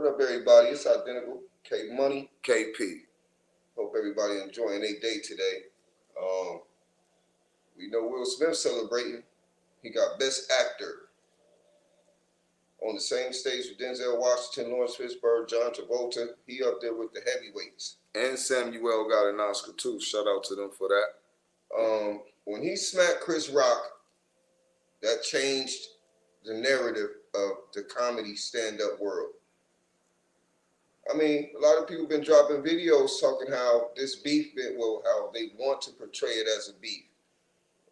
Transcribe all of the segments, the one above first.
What up, everybody? It's Identical K Money. KP. Hope everybody enjoying their day today. We know Will Smith celebrating. He got Best Actor on the same stage with Denzel Washington, Lawrence Fishburne, John Travolta. He up there with the heavyweights. And Samuel got an Oscar too. Shout out to them for that. When he smacked Chris Rock, that changed the narrative of the comedy stand-up world. I mean, a lot of people been dropping videos talking how this beef, how they want to portray it as a beef.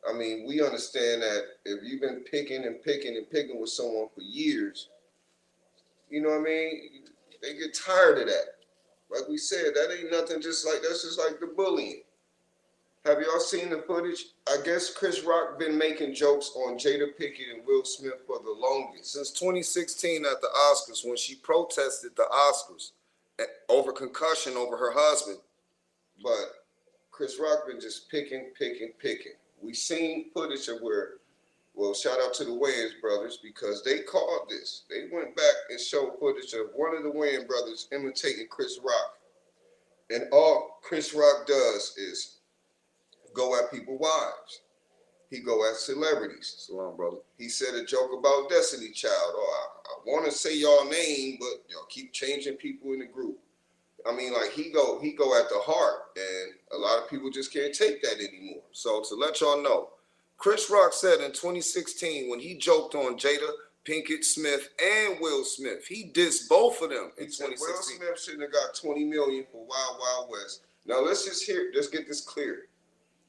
I mean, we understand that if you've been picking with someone for years, you know what I mean? They get tired of that. Like we said, that ain't nothing that's just like the bullying. Have y'all seen the footage? I guess Chris Rock been making jokes on Jada Pinkett and Will Smith for the longest. Since 2016 at the Oscars, when she protested the Oscars over concussion over her husband. But Chris Rock been just picking. We seen footage of where, shout out to the Wayans brothers because they called this. They went back and showed footage of one of the Wayans brothers imitating Chris Rock. And all Chris Rock does is go at people's wives. He go at celebrities. Salam, brother. He said a joke about Destiny Child. I want to say y'all name, but y'all keep changing people in the group. I mean, like he go at the heart, and a lot of people just can't take that anymore. So to let y'all know, Chris Rock said in 2016 when he joked on Jada Pinkett Smith and Will Smith, he dissed both of them in 2016. Will Smith shouldn't have got $20 million for Wild Wild West. Now let's get this clear.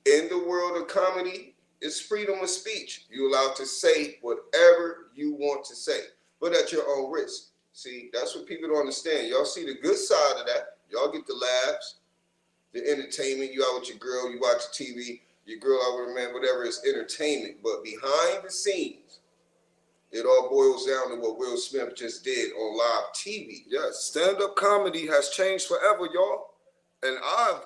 In the world of comedy, it's freedom of speech. You're allowed to say whatever you want to say, but at your own risk. See, that's what people don't understand. Y'all see the good side of that. Y'all get the laughs, the entertainment. You out with your girl, you watch TV, your girl out with a man, whatever, is entertainment. But behind the scenes, it all boils down to what Will Smith just did on live TV. Yes, stand-up comedy has changed forever, y'all. And I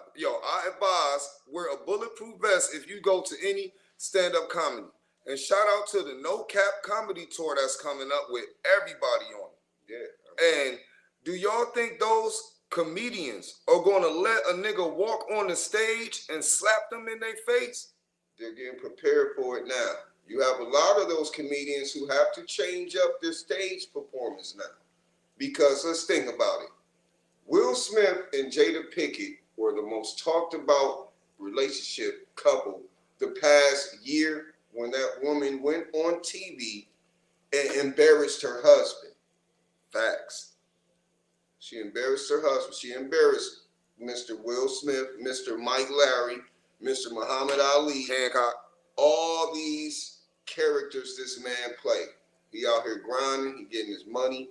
advise wear a bulletproof vest if you go to any stand-up comedy. And shout out to the No Cap Comedy Tour that's coming up with everybody on it. Yeah. And do y'all think those comedians are going to let a nigga walk on the stage and slap them in their face? They're getting prepared for it now. You have a lot of those comedians who have to change up their stage performance now. Because let's think about it. Will Smith and Jada Pinkett were the most talked about relationship couple the past year when that woman went on TV and embarrassed her husband. Facts. She embarrassed her husband. She embarrassed Mr. Will Smith, Mr. Mike Larry, Mr. Muhammad Ali. Hancock. All these characters this man play. He out here grinding. He getting his money.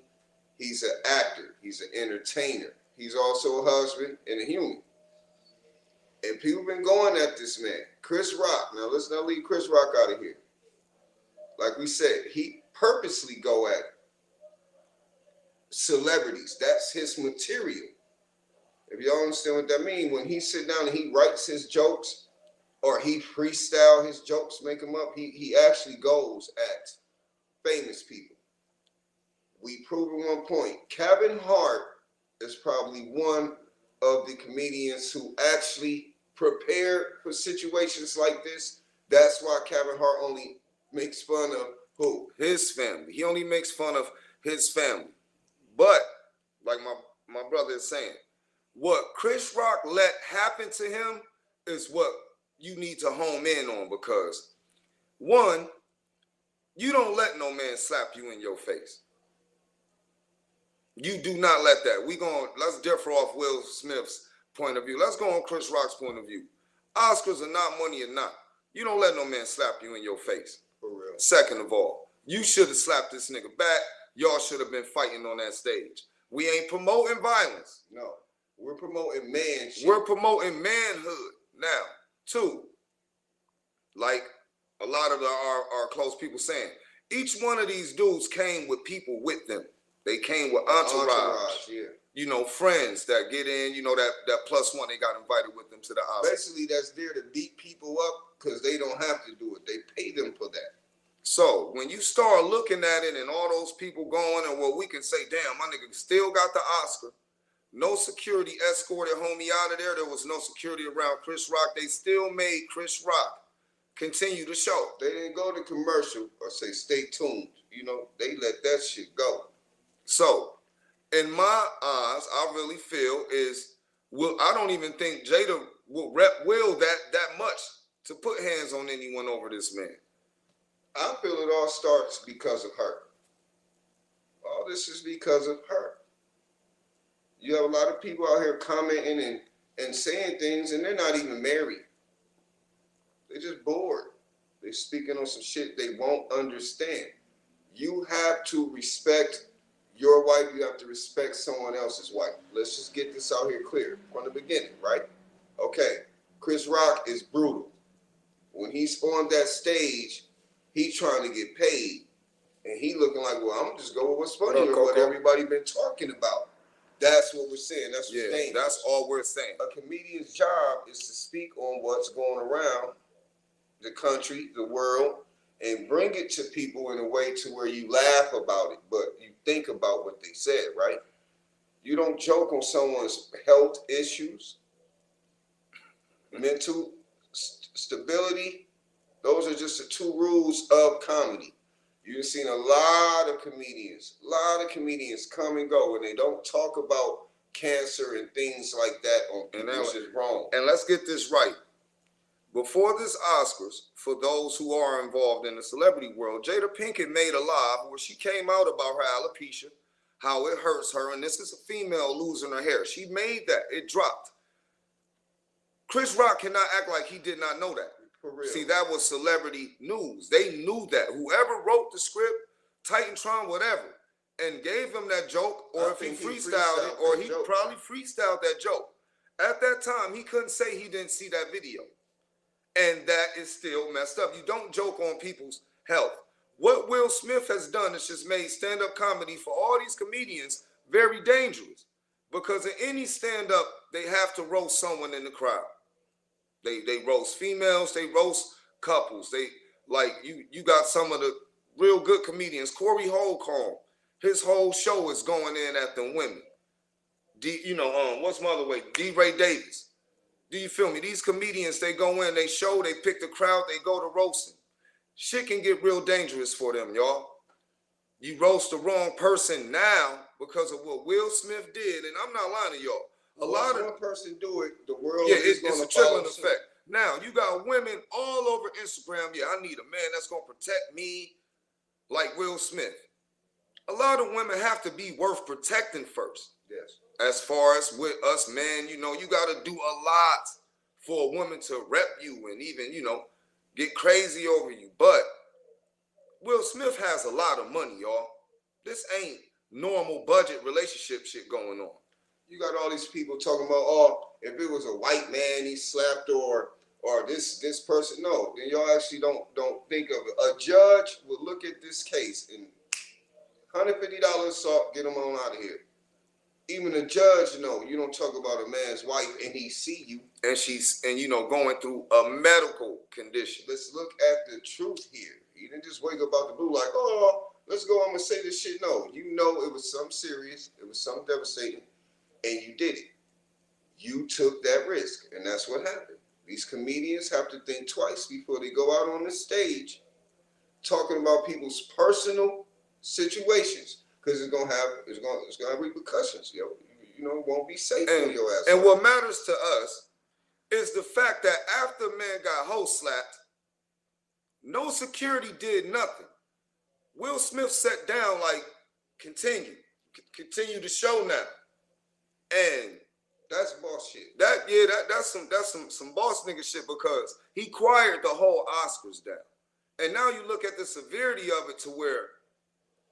He's an actor. He's an entertainer. He's also a husband and a human. And people been going at this man. Chris Rock. Now let's not leave Chris Rock out of here. Like we said, he purposely go at celebrities. That's his material. If y'all understand what that means, when he sit down and he writes his jokes or he freestyle his jokes, make them up, he actually goes at famous people. We proved at one point, Kevin Hart is probably one of the comedians who actually prepare for situations like this. That's why Kevin Hart only makes fun of who? His family. He only makes fun of his family. But, like my brother is saying, what Chris Rock let happen to him is what you need to home in on because, one, you don't let no man slap you in your face. You do not let that. Let's differ off Will Smith's point of view. Let's go on Chris Rock's point of view. Oscars are not money or not. You don't let no man slap you in your face. For real. Second of all, you should have slapped this nigga back. Y'all should have been fighting on that stage. We ain't promoting violence. No. We're promoting manship. We're promoting manhood. Now, two, like a lot of our close people saying, each one of these dudes came with people with them. They came with entourage. Yeah. You know, friends that get in, you know, that plus one, they got invited with them to the Oscars. Basically, that's there to beat people up because they don't have to do it. They pay them for that. So when you start looking at it and all those people going, and well, we can say, damn, my nigga still got the Oscar. No security escorted homie out of there. There was no security around Chris Rock. They still made Chris Rock continue the show. They didn't go to commercial or say stay tuned. You know, they let that shit go. So in my eyes, I really feel I don't even think Jada will rep Will that much to put hands on anyone over this man. I feel it all starts because of her. All this is because of her. You have a lot of people out here commenting and saying things, and they're not even married. They're just bored. They're speaking on some shit they won't understand. You have to respect your wife. You have to respect someone else's wife. Let's just get this out here clear from the beginning, right? Okay, Chris Rock is brutal. When he's on that stage, he's trying to get paid, and he looking like, well, I'm just going with what's funny or what everybody been talking about. That's what we're saying. That's what's dangerous. That's all we're saying. A comedian's job is to speak on what's going around the country, the world, and bring it to people in a way to where you laugh about it, but you think about what they said, right? You don't joke on someone's health issues, mental stability. Those are just the two rules of comedy. You've seen a lot of comedians come and go, and they don't talk about cancer and things like that on people, which is wrong. And let's get this right. Before this Oscars, for those who are involved in the celebrity world, Jada Pinkett made a live where she came out about her alopecia, how it hurts her, and this is a female losing her hair. She made that. It dropped. Chris Rock cannot act like he did not know that. For real. See, that was celebrity news. They knew that. Whoever wrote the script, Titantron, whatever, and gave him that joke, or if he freestyled it, or he probably freestyled that joke. At that time, he couldn't say he didn't see that video. And that is still messed up. You don't joke on people's health. What Will Smith has done is just made stand-up comedy for all these comedians very dangerous. Because in any stand-up, they have to roast someone in the crowd. They roast females, they roast couples. They like you got some of the real good comedians. Corey Holcomb, his whole show is going in at the women. What's my other way? D. Ray Davis. Do you feel me? These comedians, they go in, they show, they pick the crowd, they go to roasting. Shit can get real dangerous for them, y'all. You roast the wrong person now because of what Will Smith did, and I'm not lying to y'all. One person do it, the world is going to follow. It's a trickling effect. Now, you got women all over Instagram. Yeah, I need a man that's going to protect me like Will Smith. A lot of women have to be worth protecting first. Yes. As far as with us men, you got to do a lot for a woman to rep you and even, get crazy over you. But Will Smith has a lot of money, y'all. This ain't normal budget relationship shit going on. You got all these people talking about, oh, if it was a white man he slapped or this person. No, then y'all actually don't think of it. A judge will look at this case and $150 assault, get him on out of here. Even a judge, you don't talk about a man's wife and he see you. And she's going through a medical condition. Let's look at the truth here. He didn't just wake up out the blue like, oh, let's go, I'm gonna say this shit. No, it was something serious, it was something devastating, and you did it. You took that risk, and that's what happened. These comedians have to think twice before they go out on the stage talking about people's personal situations, because it's gonna have repercussions. It won't be safe for your ass. And what matters to us is the fact that after man got host slapped, no security did nothing. Will Smith sat down like, continue the show now, and that's boss shit. That's some boss nigga shit, because he quieted the whole Oscars down. And now you look at the severity of it to where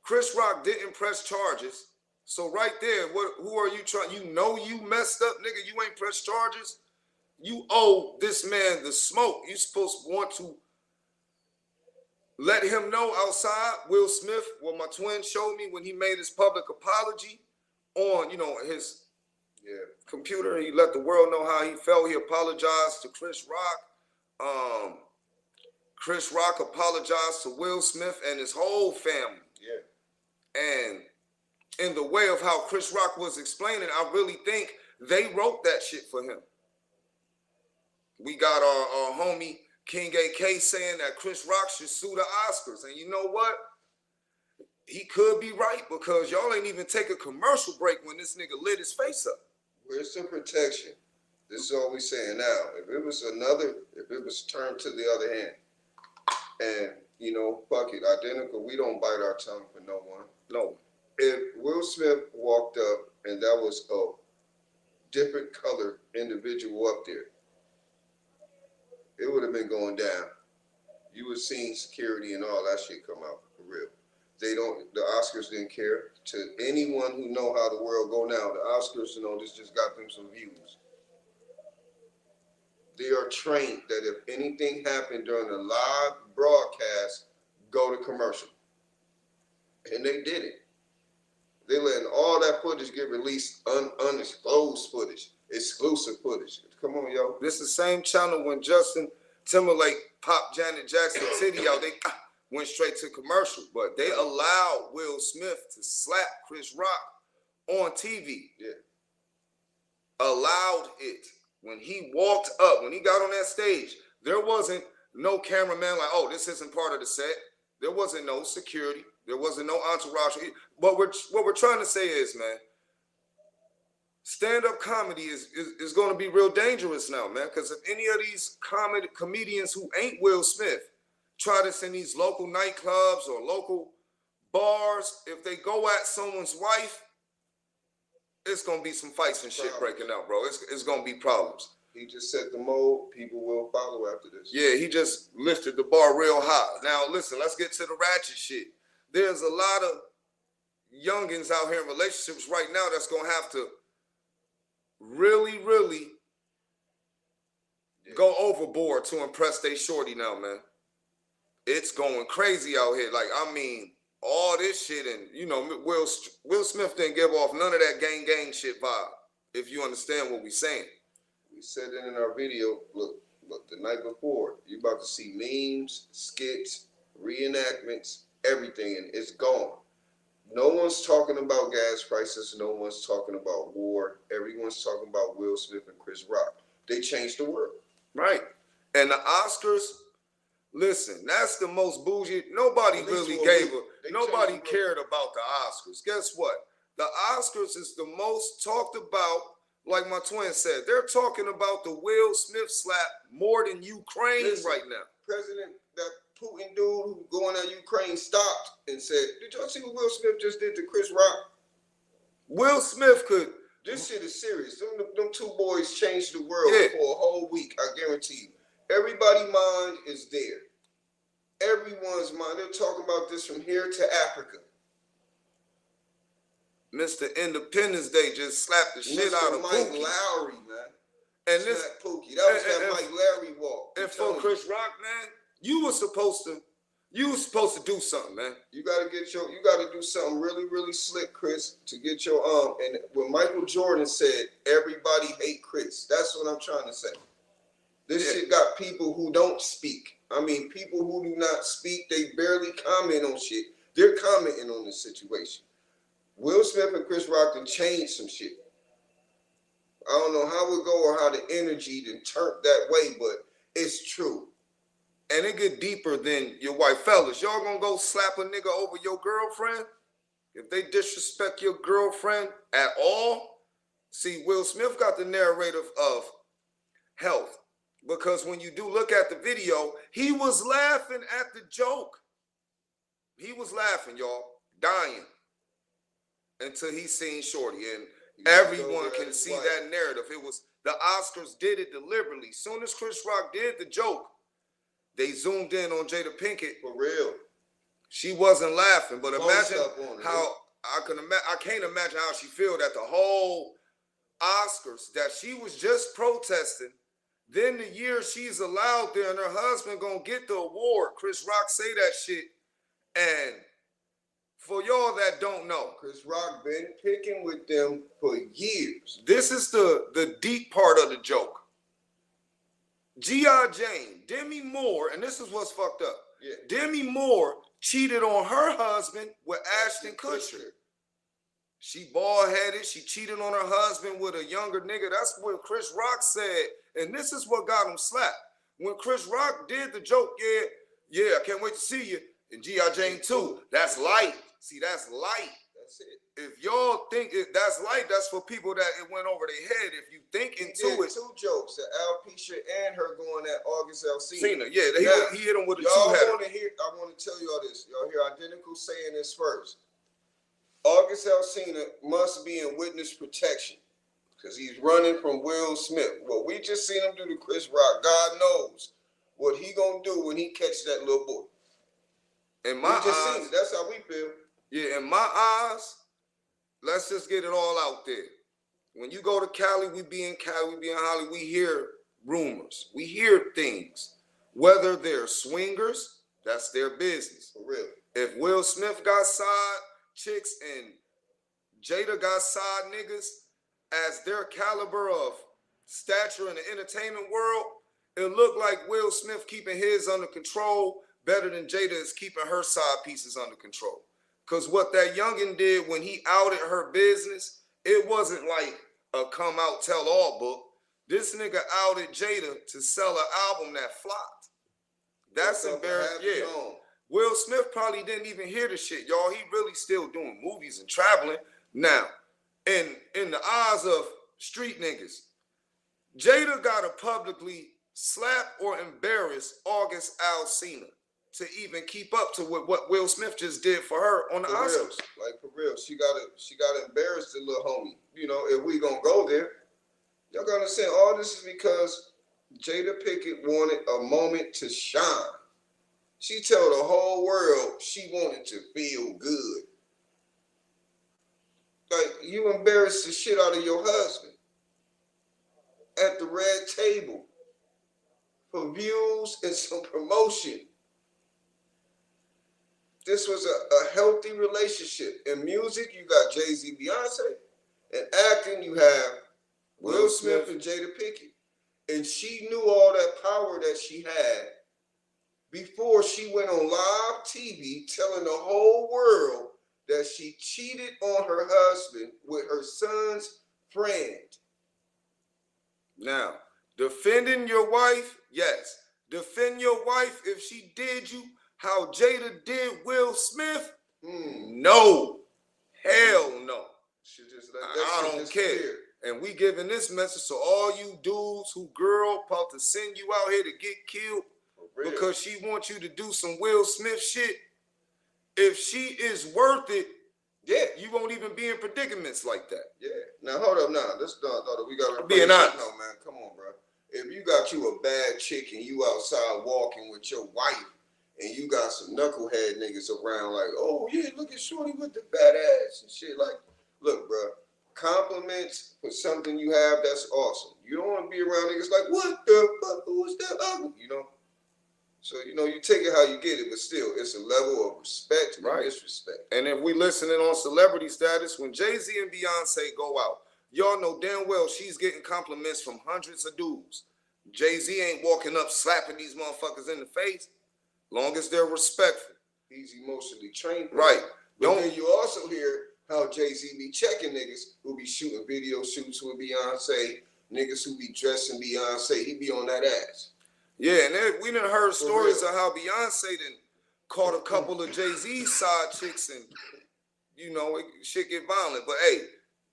Chris Rock didn't press charges. So right there, who are you trying? You messed up, nigga. You ain't pressed charges. You owe this man the smoke. You supposed to want to let him know outside. Will Smith, what my twin showed me when he made his public apology on, his computer. He let the world know how he felt. He apologized to Chris Rock. Chris Rock apologized to Will Smith and his whole family. Yeah. And in the way of how Chris Rock was explaining, I really think they wrote that shit for him. We got our homie King AK saying that Chris Rock should sue the Oscars. And you know what? He could be right, because y'all ain't even take a commercial break when this nigga lit his face up. Where's the protection? This is all we saying now. If it was turned to the other hand, and you know, fuck it, identical, we don't bite our tongue for no one. No. If Will Smith walked up and that was a different colored individual up there, it would have been going down. You would have seen security and all that shit come out for real. The Oscars didn't care. To anyone who know how the world go now, the Oscars, you know, this just got them some views. They are trained that if anything happened during a live broadcast, go to commercial. And they did it. They letting all that footage get released, undisclosed footage, exclusive footage. Come on, yo. This is the same channel when Justin Timberlake popped Janet Jackson titty out. They went straight to commercial, but they allowed Will Smith to slap Chris Rock on TV. Yeah. Allowed it. When he walked up, when he got on that stage, there wasn't no cameraman like, oh, this isn't part of the set. There wasn't no security. There wasn't no entourage. But what we're trying to say is, man, stand-up comedy is going to be real dangerous now, man, because if any of these comedians who ain't Will Smith try this in these local nightclubs or local bars, if they go at someone's wife, it's going to be some fights and shit breaking out, bro. It's going to be problems. He just set the mold. People will follow after this. Yeah, he just lifted the bar real high. Now, listen, let's get to the ratchet shit. There's a lot of youngins out here in relationships right now that's going to have to really, really go overboard to impress they shorty now, man. It's going crazy out here. Like, I mean, all this shit, and, you know, Will Smith didn't give off none of that gang shit vibe, if you understand what we're saying. We said it in our video, look, the night before, you about to see memes, skits, reenactments, everything, and it's gone. No one's talking about gas prices. No one's talking about war. Everyone's talking about Will Smith and Chris Rock. They changed the world. Right. And the Oscars, listen, that's the most bougie. Nobody really nobody cared about the Oscars. Guess what? The Oscars is the most talked about, like my twin said. They're talking about the Will Smith slap more than Ukraine right now. President, that Putin dude who going at Ukraine stopped and said, did y'all see what Will Smith just did to Chris Rock? Will Smith could. This shit is serious. Them two boys changed the world for a whole week, I guarantee you. Everybody's mind is there. Everyone's mind. They're talking about this from here to Africa. Mr. Independence Day just slapped the shit out of Mike Pookie. Lowry, man. And Slapped this Pookie. That was that Mike Lowry walk. And for Chris Rock, man, you were supposed to do something, man. You gotta do something really, really slick, Chris, to get your and when Michael Jordan said everybody hate Chris, that's what I'm trying to say. This shit got people who don't speak. I mean, people who do not speak, they barely comment on shit. They're commenting on this situation. Will Smith and Chris Rock done changed some shit. I don't know how it go or how the energy done turned that way, but it's true. And it get deeper than your wife. Fellas, y'all gonna go slap a nigga over your girlfriend? If they disrespect your girlfriend at all? See, Will Smith got the narrative of health. Because when you do look at the video, he was laughing at the joke. He was laughing, y'all, dying. Until he seen Shorty. And everyone can see that narrative. It was, the Oscars did it deliberately. Soon as Chris Rock did the joke, they zoomed in on Jada Pinkett. For real. She wasn't laughing, but imagine how I can't imagine how she felt at the whole Oscars that she was just protesting. Then the year she's allowed there and her husband gonna get the award. Chris Rock say that shit. And for y'all that don't know, Chris Rock been picking with them for years. This is the deep part of the joke. G.I. Jane, Demi Moore, and this is what's fucked up. Yeah. Demi Moore cheated on her husband with Ashton Kutcher. She bald-headed. She cheated on her husband with a younger nigga. That's what Chris Rock said. And this is what got him slapped. When Chris Rock did the joke, yeah, I can't wait to see you. And G.I. Jane 2, that's light. See, that's light. That's it. If y'all think that's light, that's for people that it went over their head. If you think into it. Two jokes, Alopecia and her going at August Alsina. Yeah, he hit him with a y'all two-header. I want to tell y'all this. Y'all hear Identical saying this first. August Alsina must be in witness protection because he's running from Will Smith. What we just seen him do to Chris Rock, God knows what he gonna do when he catches that little boy. In my eyes, seen it. That's how we feel. Yeah, in my eyes, let's just get it all out there. When you go to Cali, we be in Cali, we be in Hollywood, we hear rumors, we hear things. Whether they're swingers, that's their business. For real. If Will Smith got side chicks and Jada got side niggas as their caliber of stature in the entertainment world, it looked like Will Smith keeping his under control better than Jada is keeping her side pieces under control. Because what that youngin' did when he outed her business, it wasn't like a come out tell all book. This nigga outed Jada to sell an album that flopped. That's embarrassing. Yeah. Will Smith probably didn't even hear the shit, y'all. He really still doing movies and traveling. Now, in the eyes of street niggas, Jada gotta publicly slap or embarrass August Alsina to even keep up to what Will Smith just did for her on the Oscars. Like for real, she gotta embarrass the little homie. You know, if we gonna go there, y'all gotta understand all this is because Jada Pinkett wanted a moment to shine. She told the whole world she wanted to feel good. Like, you embarrassed the shit out of your husband at the red table for views and some promotion. This was a healthy relationship. In music, you got Jay-Z, Beyonce. In acting, you have Will Smith and Jada Pinkett. And she knew all that power that she had before she went on live TV telling the whole world that she cheated on her husband with her son's friend. Now, defending your wife, yes. Defend your wife if she did you how Jada did Will Smith? No. Hell no. I don't care. Clear. And we giving this message to all you dudes who girl about to send you out here to get killed because she wants you to do some Will Smith shit. If she is worth it, yeah, you won't even be in predicaments like that. Yeah. Now hold up. Now let's we gotta be honest. No man, come on, bro. If you got you a bad chick and you outside walking with your wife, and you got some knucklehead niggas around like, oh yeah, look at Shorty with the fat ass and shit. Like, look, bro, compliments for something you have, that's awesome. You don't want to be around niggas like, what the fuck, who is that ugly? You know? So, you know, you take it how you get it, but still, it's a level of respect and disrespect. And if we listening on celebrity status, when Jay-Z and Beyonce go out, y'all know damn well she's getting compliments from hundreds of dudes. Jay-Z ain't walking up slapping these motherfuckers in the face. Long as they're respectful. He's emotionally trained. Right. But then you also hear how Jay-Z be checking niggas who be shooting video shoots with Beyonce, niggas who be dressing Beyonce. He be on that ass. Yeah, and then we done heard stories of how Beyonce done caught a couple of Jay-Z's side chicks and, you know, shit get violent. But hey,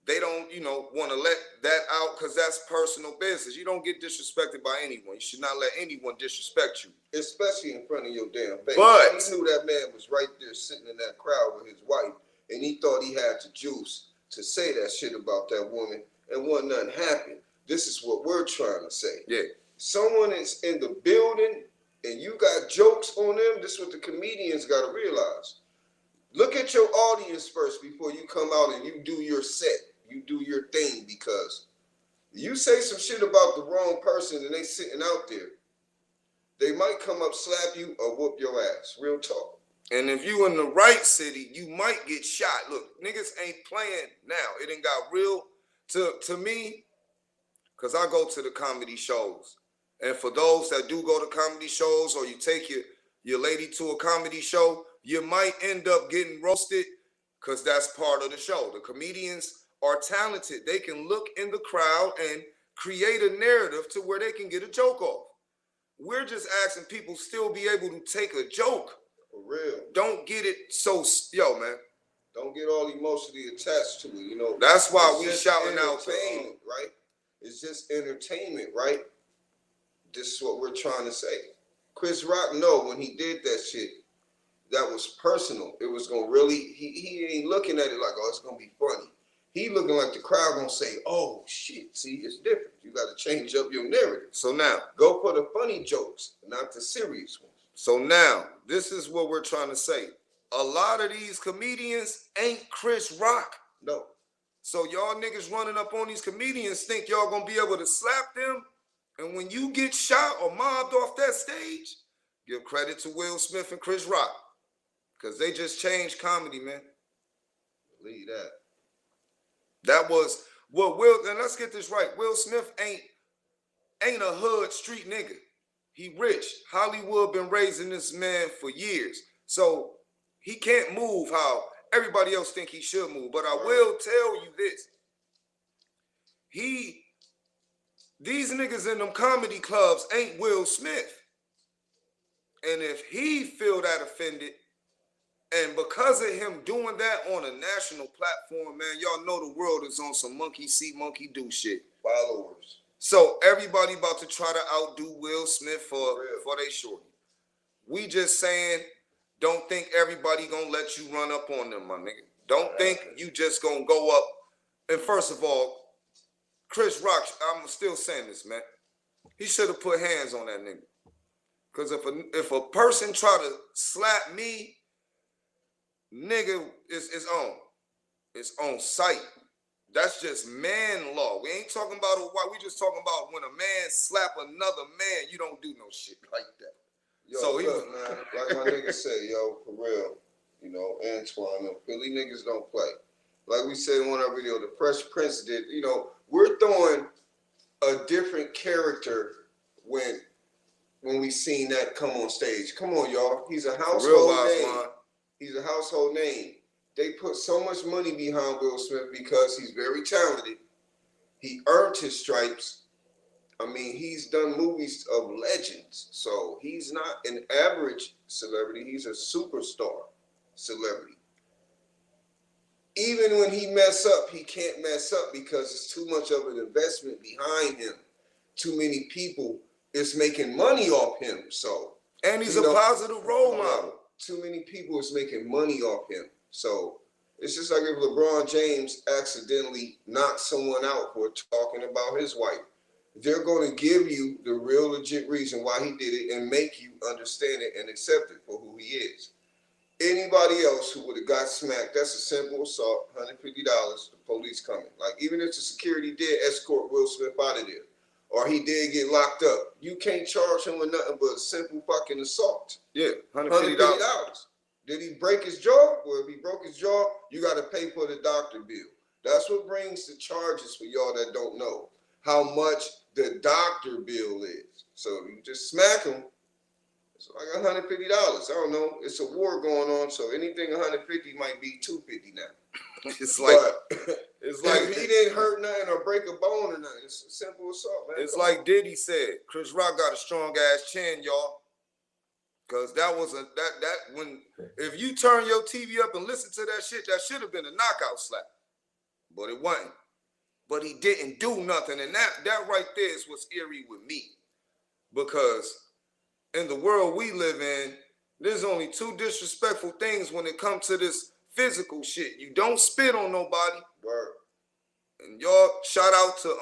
they don't, you know, want to let that out because that's personal business. You don't get disrespected by anyone. You should not let anyone disrespect you. Especially in front of your damn face. But he knew that man was right there sitting in that crowd with his wife, and he thought he had the juice to say that shit about that woman, and wasn't nothing happened. This is what we're trying to say. Yeah. Someone is in the building, and you got jokes on them. This is what the comedians got to realize. Look at your audience first before you come out and you do your set. You do your thing, because you say some shit about the wrong person and they sitting out there, they might come up, slap you, or whoop your ass. Real talk. And if you in the right city, you might get shot. Look, niggas ain't playing now. It ain't got real to me, because I go to the comedy shows. And for those that do go to comedy shows, or you take your lady to a comedy show, you might end up getting roasted, because that's part of the show. The comedians are talented. They can look in the crowd and create a narrative to where they can get a joke off. We're just asking people still be able to take a joke. For real. Don't get it so, yo, man. Don't get all emotionally attached to it, you know. That's why we just shouting out to entertainment, right? It's just entertainment, right? This is what we're trying to say. Chris Rock, no, when he did that shit, that was personal. It was gonna really, he ain't looking at it like, oh, it's gonna be funny. He looking like the crowd gonna say, oh shit, see, it's different. You gotta change up your narrative. So now, go for the funny jokes, not the serious ones. So now, this is what we're trying to say. A lot of these comedians ain't Chris Rock. No. So y'all niggas running up on these comedians think y'all gonna be able to slap them, and when you get shot or mobbed off that stage, give credit to Will Smith and Chris Rock, because they just changed comedy, man. Believe that. That was what Will, and let's get this right. Will Smith ain't a hood street nigga. He rich. Hollywood been raising this man for years. So he can't move how everybody else think he should move. But I will tell you this. These niggas in them comedy clubs ain't Will Smith. And if he feel that offended, and because of him doing that on a national platform, man, y'all know the world is on some monkey see, monkey do shit. Followers. So everybody about to try to outdo Will Smith for they shorty. We just saying, don't think everybody gonna let you run up on them, my nigga. Don't think you just gonna go up. And first of all, Chris Rock, I'm still saying this, man. He should have put hands on that nigga. Because if a person try to slap me, nigga, it's on. It's on sight. That's just man law. We ain't talking about a white. We just talking about when a man slap another man, you don't do no shit like that. Yo, so look, man, like my niggas say, yo, for real, you know, Antoine, them Philly niggas don't play. Like we said in one of our videos, the Fresh Prince did, you know, we're throwing a different character when we seen that come on stage. Come on, y'all. He's a household name. He's a household name. They put so much money behind Will Smith because he's very talented. He earned his stripes. I mean, he's done movies of legends. So he's not an average celebrity. He's a superstar celebrity. Even when he mess up, he can't mess up because it's too much of an investment behind him. Too many people is making money off him. So, and he's a positive role model. Too many people is making money off him. So it's just like if LeBron James accidentally knocked someone out for talking about his wife. They're going to give you the real legit reason why he did it and make you understand it and accept it for who he is. Anybody else who would have got smacked, that's a simple assault, $150, the police coming. Like, even if the security did escort Will Smith out of there, or he did get locked up, you can't charge him with nothing but a simple fucking assault. Yeah, $150. Did he break his jaw? Well, if he broke his jaw, you got to pay for the doctor bill. That's what brings the charges for y'all that don't know how much the doctor bill is. So you just smack him. It's like $150. I don't know. It's a war going on, so anything $150 might be $250 now. It's like if he didn't hurt nothing or break a bone or nothing. It's a simple assault, man. It's like Diddy said. Chris Rock got a strong ass chin, y'all. Cause that was when if you turn your TV up and listen to that should have been a knockout slap, but it wasn't. But he didn't do nothing, and that right there is what's eerie with me, because in the world we live in, there's only two disrespectful things when it comes to this physical shit. You don't spit on nobody. Word. And y'all shout out to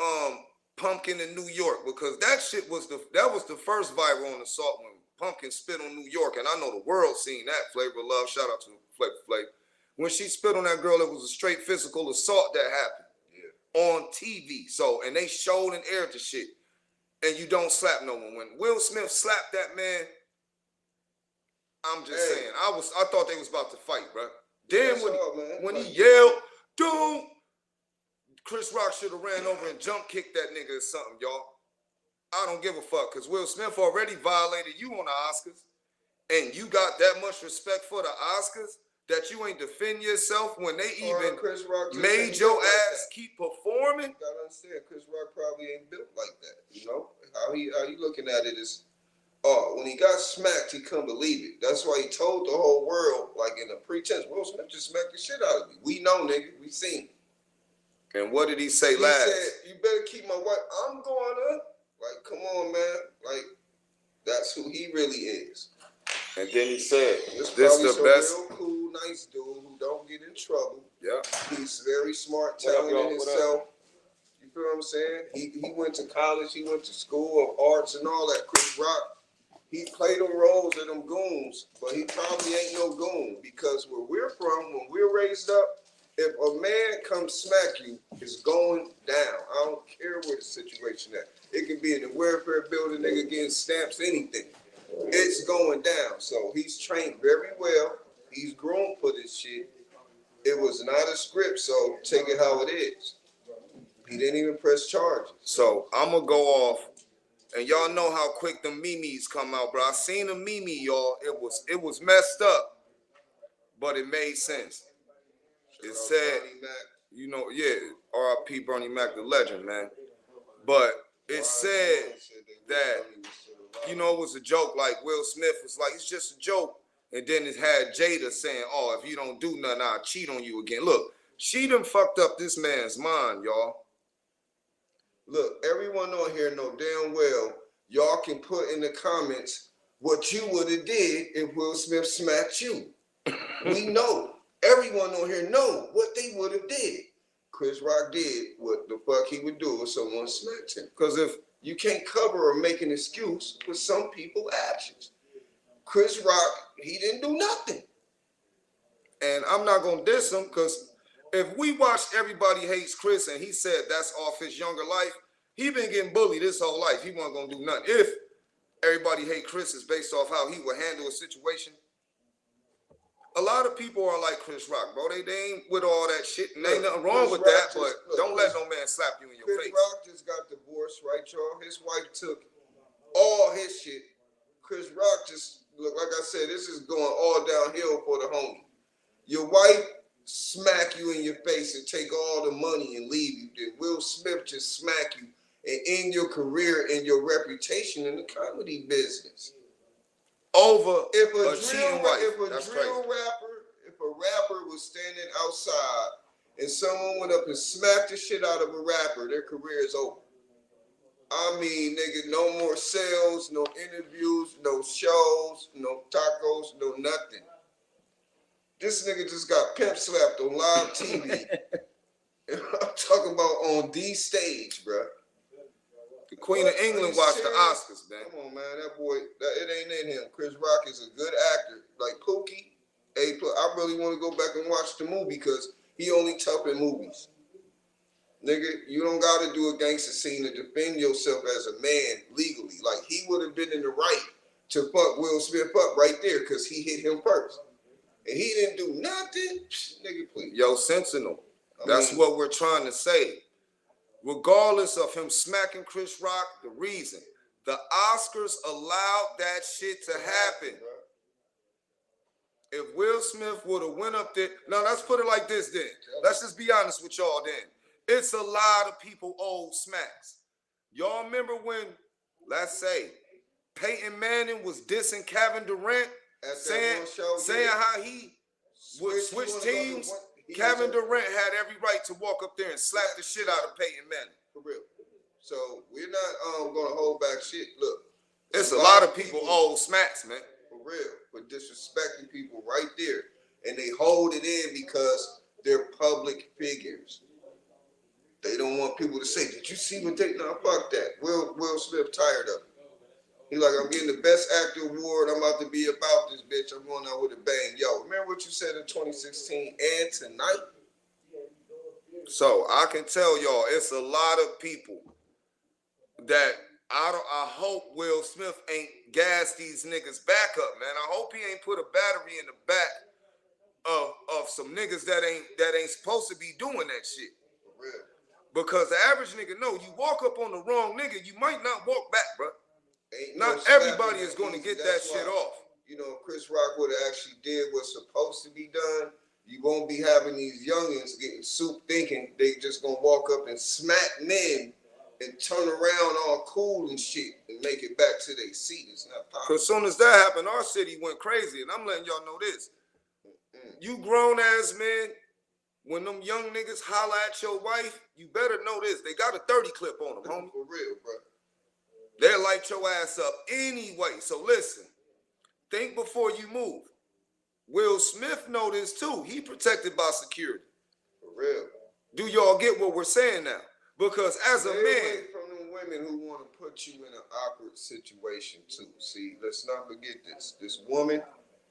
Pumpkin in New York, because that shit was the first viral assault when Pumpkin spit on New York, and I know the world seen that. Flavor of Love, shout out to Flavor Flav. When she spit on that girl, it was a straight physical assault that happened on TV. So, and they showed and aired the shit, and you don't slap no one. When Will Smith slapped that man, I'm just saying, I thought they was about to fight, bro. Then when he yelled, "Don't!" Chris Rock should have ran over and jump kicked that nigga or something, y'all. I don't give a fuck, because Will Smith already violated you on the Oscars, and you got that much respect for the Oscars that you ain't defend yourself when they even Chris Rock just made ain't your built like ass that. keep performing. You gotta understand, Chris Rock probably ain't built like that. You know how you looking at it is, oh, when he got smacked, he couldn't believe it. That's why he told the whole world, like in a pretense, Will Smith just smacked the shit out of me. We know, nigga, we seen. And what did he say He last? said, "You better keep my wife." I'm going up. Like, come on, man. Like, that's who he really is. And then he said, This "This probably the best." real cool, nice dude who don't get in trouble. Yeah. He's very smart, What up, talented y'all? himself. You feel what I'm saying? He went to college. He went to school of arts and all that. Chris Rock, he played them roles of them goons, but he probably ain't no goon because where we're from, when we're raised up, if a man comes smack you, it's going down. I don't care where the situation at. It can be in the welfare building, nigga getting stamps, anything. It's going down. So he's trained very well. He's grown for this shit. It was not a script, so take it how it is. He didn't even press charges. So I'm gonna go off, and y'all know how quick the memes come out, bro. I seen a meme, y'all. It was messed up, but it made sense. It said, you know, yeah, R.I.P. Bernie Mac, the legend, man. But it said that, you know, it was a joke. Like Will Smith was like, it's just a joke. And then it had Jada saying, oh, if you don't do nothing, I'll cheat on you again. Look, she done fucked up this man's mind, y'all. Look, everyone on here know damn well y'all can put in the comments what you would have did if Will Smith smacked you. We know. Everyone on here know what they would have did. Chris Rock did what the fuck he would do if someone smacked him. Because if you can't cover or make an excuse for some people's actions. Chris Rock, he didn't do nothing. And I'm not gonna diss him, because if we watched Everybody Hates Chris and he said that's off his younger life, he been getting bullied his whole life. He wasn't gonna do nothing. If Everybody Hate Chris is based off how he would handle a situation, a lot of people are like Chris Rock, bro. They ain't with all that shit, and ain't nothing wrong with that, but don't let no man slap you in your face. Chris Rock just got divorced, right, y'all? His wife took all his shit. Chris Rock just, look, like I said, this is going all downhill for the homie. Your wife smack you in your face and take all the money and leave you. Did Will Smith just smack you and end your career and your reputation in the comedy business? Over if a rapper was standing outside and someone went up and smacked the shit out of a rapper, their career is over. I mean, nigga, no more sales, no interviews, no shows, no tacos, no nothing. This nigga just got pimp slapped on live TV. And I'm talking about on the stage, bro. The Queen of England watched the Oscars, man. Come on, man. That boy, it ain't in him. Chris Rock is a good actor. Like Pookie, I really want to go back and watch the movie because he only tough in movies. Nigga, you don't got to do a gangster scene to defend yourself as a man legally. Like, he would have been in the right to fuck Will Smith up right there because he hit him first. And he didn't do nothing. Nigga, please. Yo, Sentinel, that's what we're trying to say. Regardless of him smacking Chris Rock, the reason the Oscars allowed that shit to happen. If Will Smith would have went up there, now let's put it like this then. Let's just be honest with y'all then. It's a lot of people old smacks. Y'all remember when, let's say, Peyton Manning was dissing Kevin Durant, saying how he would switch teams? Kevin Durant had every right to walk up there and slap the shit out of Peyton Manning. For real. So we're not going to hold back shit. Look, it's a lot of people old smacks, man. For real, for disrespecting people right there, and they hold it in because they're public figures. They don't want people to say, "Did you see what they?" No, fuck that. Will Smith tired of it. He like, I'm getting the best actor award. I'm about to be about this bitch. I'm going out with a bang. Yo, remember what you said in 2016 and tonight? So I can tell y'all, it's a lot of people that I hope Will Smith ain't gassed these niggas back up, man. I hope he ain't put a battery in the back of some niggas that ain't supposed to be doing that shit. For real. Because the average nigga know you walk up on the wrong nigga, you might not walk back, bro. Ain't Not no everybody snapping is going to easy. get that That's shit why, off. you know, if Chris Rock would have actually did what's supposed to be done, you won't be having these youngins getting soup thinking they just gonna walk up and smack men and turn around all cool and shit and make it back to their seat. It's not possible. Because as soon as that happened, our city went crazy. And I'm letting y'all know this. You grown ass men, when them young niggas holler at your wife, you better know this. They got a 30 clip on them, homie. For real, bro. They'll light your ass up anyway. So listen, think before you move. Will Smith know this too. He protected by security. For real. Do y'all get what we're saying now? Because as a Stay man, away from them women who want to put you in an awkward situation too. See, let's not forget this. This woman,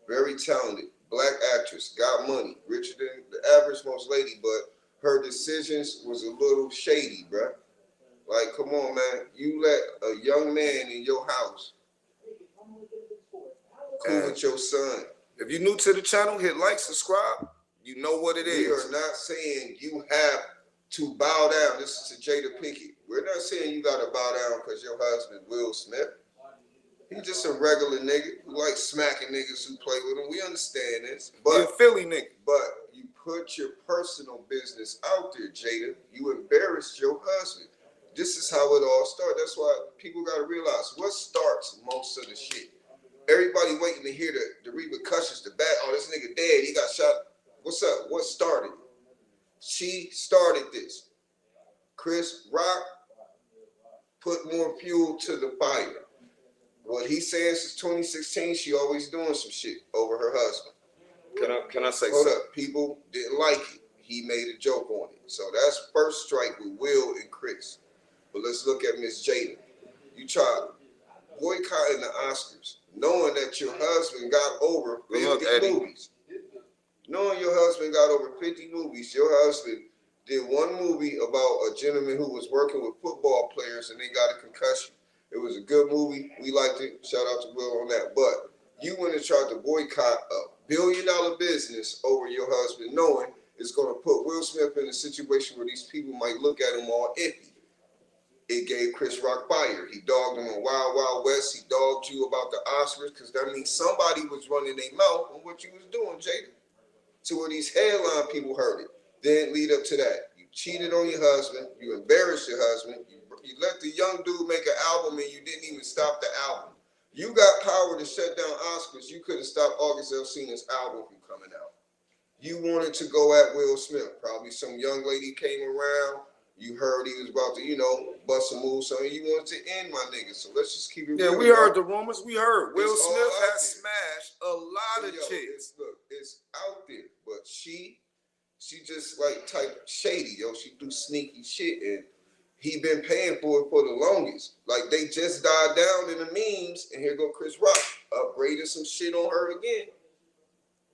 very talented, black actress, got money, richer than the average most lady, but her decisions was a little shady, bruh. Like, come on, man. You let a young man in your house cool with your son. If you're new to the channel, hit like, subscribe. You know what it is. We are not saying you have to bow down. This is to Jada Pinkett. We're not saying you got to bow down because your husband, Will Smith. He's just a regular nigga who likes smacking niggas who play with him. We understand this. But you're a Philly nigga. But you put your personal business out there, Jada. You embarrassed your husband. This is how it all started. That's why people got to realize what starts most of the shit. Everybody waiting to hear the repercussions, the bad, oh, this nigga dead, he got shot. What's up? What started? She started this. Chris Rock put more fuel to the fire. What he's saying since 2016, she always doing some shit over her husband. Can I say Hold something? up. People didn't like it. He made a joke on it. So that's first strike with Will and Chris. But let's look at Miss Jada. You tried boycotting the Oscars, knowing that your husband got over 50 movies. Knowing your husband got over 50 movies, your husband did one movie about a gentleman who was working with football players and they got a concussion. It was a good movie. We liked it. Shout out to Will on that. But you went and tried to boycott a billion-dollar business over your husband, knowing it's going to put Will Smith in a situation where these people might look at him all iffy. It gave Chris Rock fire. He dogged him on Wild Wild West. He dogged you about the Oscars because that means somebody was running their mouth on what you was doing, Jada. To where these headline people heard it. Then lead up to that. You cheated on your husband. You embarrassed your husband. You let the young dude make an album and you didn't even stop the album. You got power to shut down Oscars. You could have stopped August Alsina's album from coming out. You wanted to go at Will Smith. Probably some young lady came around. You heard he was about to, bust a move, so you wanted to end my nigga. So let's just keep it real. Yeah, we heard the rumors. We heard Will Smith has smashed a lot of chicks. It's out there, but she just like type shady, She do sneaky shit, and he been paying for it for the longest. Like they just died down in the memes, and here go Chris Rock upgrading some shit on her again.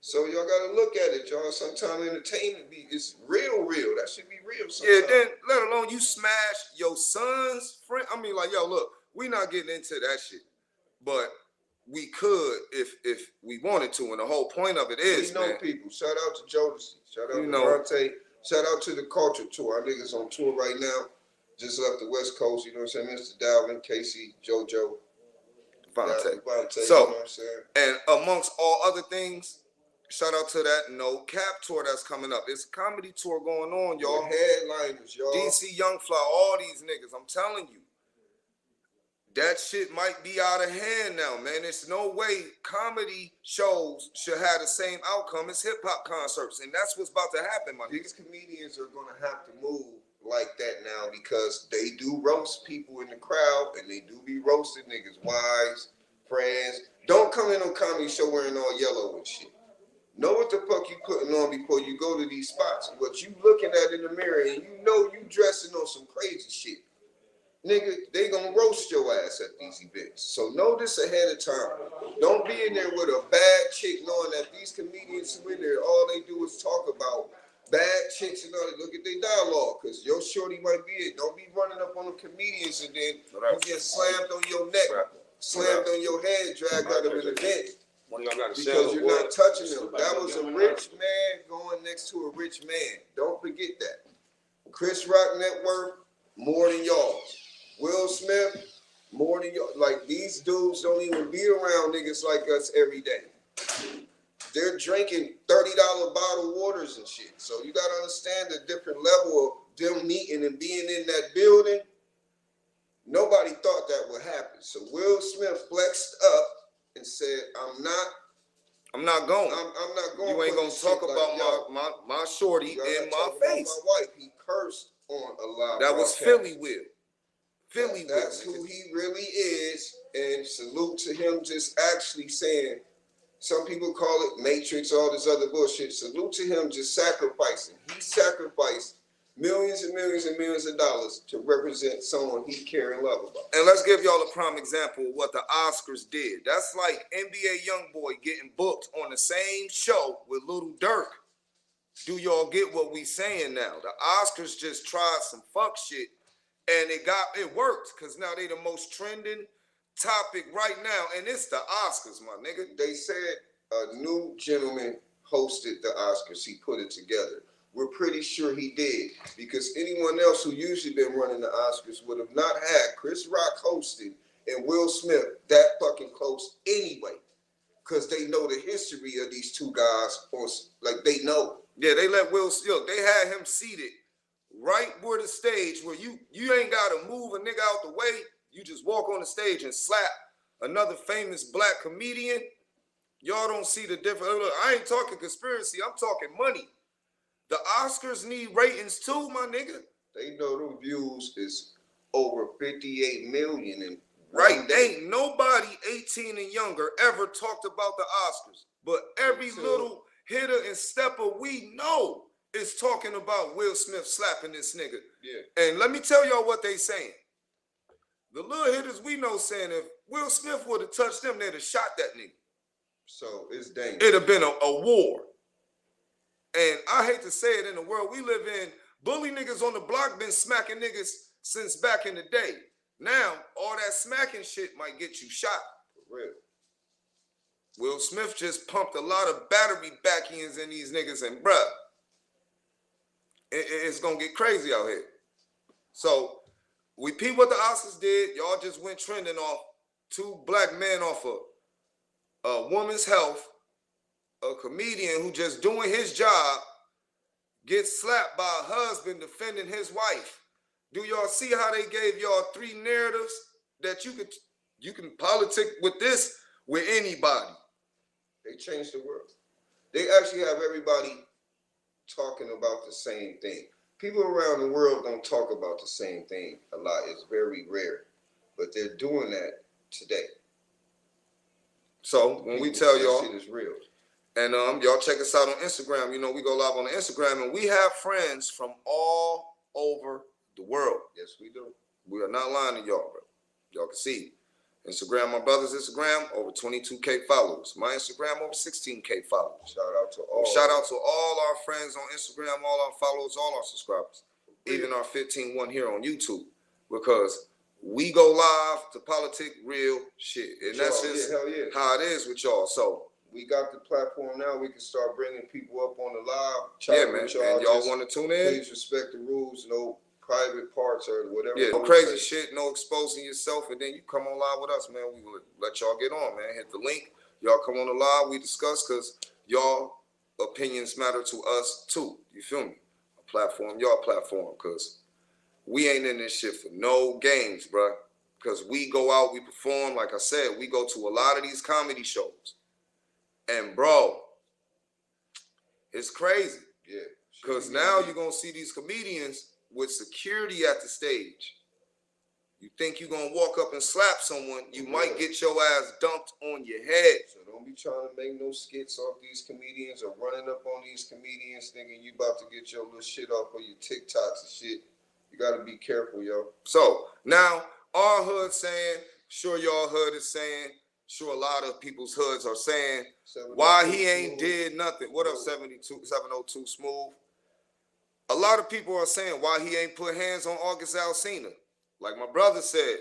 So y'all gotta look at it, y'all. Sometimes entertainment is real. That should be real. Sometimes. Yeah, then let alone you smash your son's friend. I mean, like, yo, look, we not getting into that shit, but we could if we wanted to. And the whole point of it is, we know man, people. Shout out to Jodeci. Shout out to Dante. Shout out to the Culture Tour. Our niggas on tour right now. Just left the West Coast. You know what I'm saying? Mr. Dalvin, Casey, JoJo, Vontae. So, you know what I'm saying? And amongst all other things, shout out to that No Cap tour that's coming up. It's a comedy tour going on, y'all. The headliners, y'all. DC Young Fly, all these niggas. I'm telling you, that shit might be out of hand now, man. There's no way comedy shows should have the same outcome as hip hop concerts, and that's what's about to happen, my nigga. These comedians are gonna have to move like that now because they do roast people in the crowd, and they do be roasting niggas, wives, friends. Don't come in on comedy show wearing all yellow and shit. Know what the fuck you putting on before you go to these spots. What you looking at in the mirror and you know you dressing on some crazy shit. Nigga, they gonna roast your ass at these events. So know this ahead of time. Don't be in there with a bad chick knowing that these comedians who in there, all they do is talk about bad chicks and all that. Look at their dialogue, because your shorty might be it. Don't be running up on the comedians and then you get slammed on your neck, slammed on your head, dragged out of an event. Because you're not touching them. That was a rich man going next to a rich man. Don't forget that. Chris Rock net worth more than y'all. Will Smith more than y'all. Like these dudes don't even be around niggas like us every day. They're drinking $30 bottled waters and shit. So you gotta understand the different level of them meeting and being in that building. Nobody thought that would happen. So Will Smith flexed up and said, I'm not going. I'm not going. You ain't gonna talk about my shorty in my face. My wife. He cursed on a lot. That was Philly Will. Philly Will. That's who he really is. And salute to him just actually saying, some people call it Matrix, all this other bullshit. Salute to him just sacrificing. He sacrificed millions and millions and millions of dollars to represent someone he care and love about. And let's give y'all a prime example of what the Oscars did. That's like NBA YoungBoy getting booked on the same show with Little Durk. Do y'all get what we saying now? The Oscars just tried some fuck shit and it worked because now they the most trending topic right now, and it's the Oscars, my nigga. They said a new gentleman hosted the Oscars. He put it together. We're pretty sure he did, because anyone else who usually been running the Oscars would have not had Chris Rock hosting and Will Smith that fucking close anyway, because they know the history of these two guys. Like they know. Yeah, they let Will. Look, they had him seated right where the stage where you ain't got to move a nigga out the way. You just walk on the stage and slap another famous black comedian. Y'all don't see the difference. Look, I ain't talking conspiracy. I'm talking money. The Oscars need ratings too, my nigga. They know the views is over 58 million. And right, ain't nobody 18 and younger ever talked about the Oscars. But every little hitter and stepper we know is talking about Will Smith slapping this nigga. Yeah. And let me tell y'all what they saying. The little hitters we know saying if Will Smith would have touched them, they'd have shot that nigga. So it's dangerous. It'd have been a war. And I hate to say it, in the world we live in, bully niggas on the block been smacking niggas since back in the day. Now, all that smacking shit might get you shot. For real. Will Smith just pumped a lot of battery backends in these niggas, and bruh, it's gonna get crazy out here. So, we peep what the Oscars did. Y'all just went trending off two black men off of a woman's health. A comedian who just doing his job gets slapped by a husband defending his wife. Do y'all see how they gave y'all three narratives that you can politic with this with anybody? They changed the world. They actually have everybody talking about the same thing. People around the world don't talk about the same thing a lot. It's very rare, but they're doing that today. So when we tell y'all, shit is real. And y'all check us out on Instagram. You know, we go live on the Instagram, and we have friends from all over the world. Yes, we do. We are not lying to y'all, bro. Y'all can see. Instagram, my brother's Instagram, over 22K followers. My Instagram, over 16K followers. Shout out to all. Shout out to all our friends on Instagram, all our followers, all our subscribers. Even our 15-1 here on YouTube. Because we go live to politic real shit. And that's just how it is with y'all. So we got the platform now. We can start bringing people up on the live. Yeah, man. And y'all want to tune in? Please respect the rules. No private parts or whatever. Yeah, no crazy shit. No exposing yourself. And then you come on live with us, man. We will let y'all get on, man. Hit the link. Y'all come on the live. We discuss because y'all opinions matter to us too. You feel me? A platform, y'all platform. Because we ain't in this shit for no games, bro. Because we go out, we perform. Like I said, we go to a lot of these comedy shows. And bro, it's crazy. Yeah. Because now you're going to see these comedians with security at the stage. You think you're going to walk up and slap someone, you might get your ass dumped on your head. So don't be trying to make no skits off these comedians or running up on these comedians thinking you about to get your little shit off of your TikToks and shit. You got to be careful, yo. So now our hood saying, sure y'all hood is saying, sure a lot of people's hoods are saying, why he ain't did nothing. What up, 702 Smooth? A lot of people are saying why he ain't put hands on August Alsina. Like my brother said,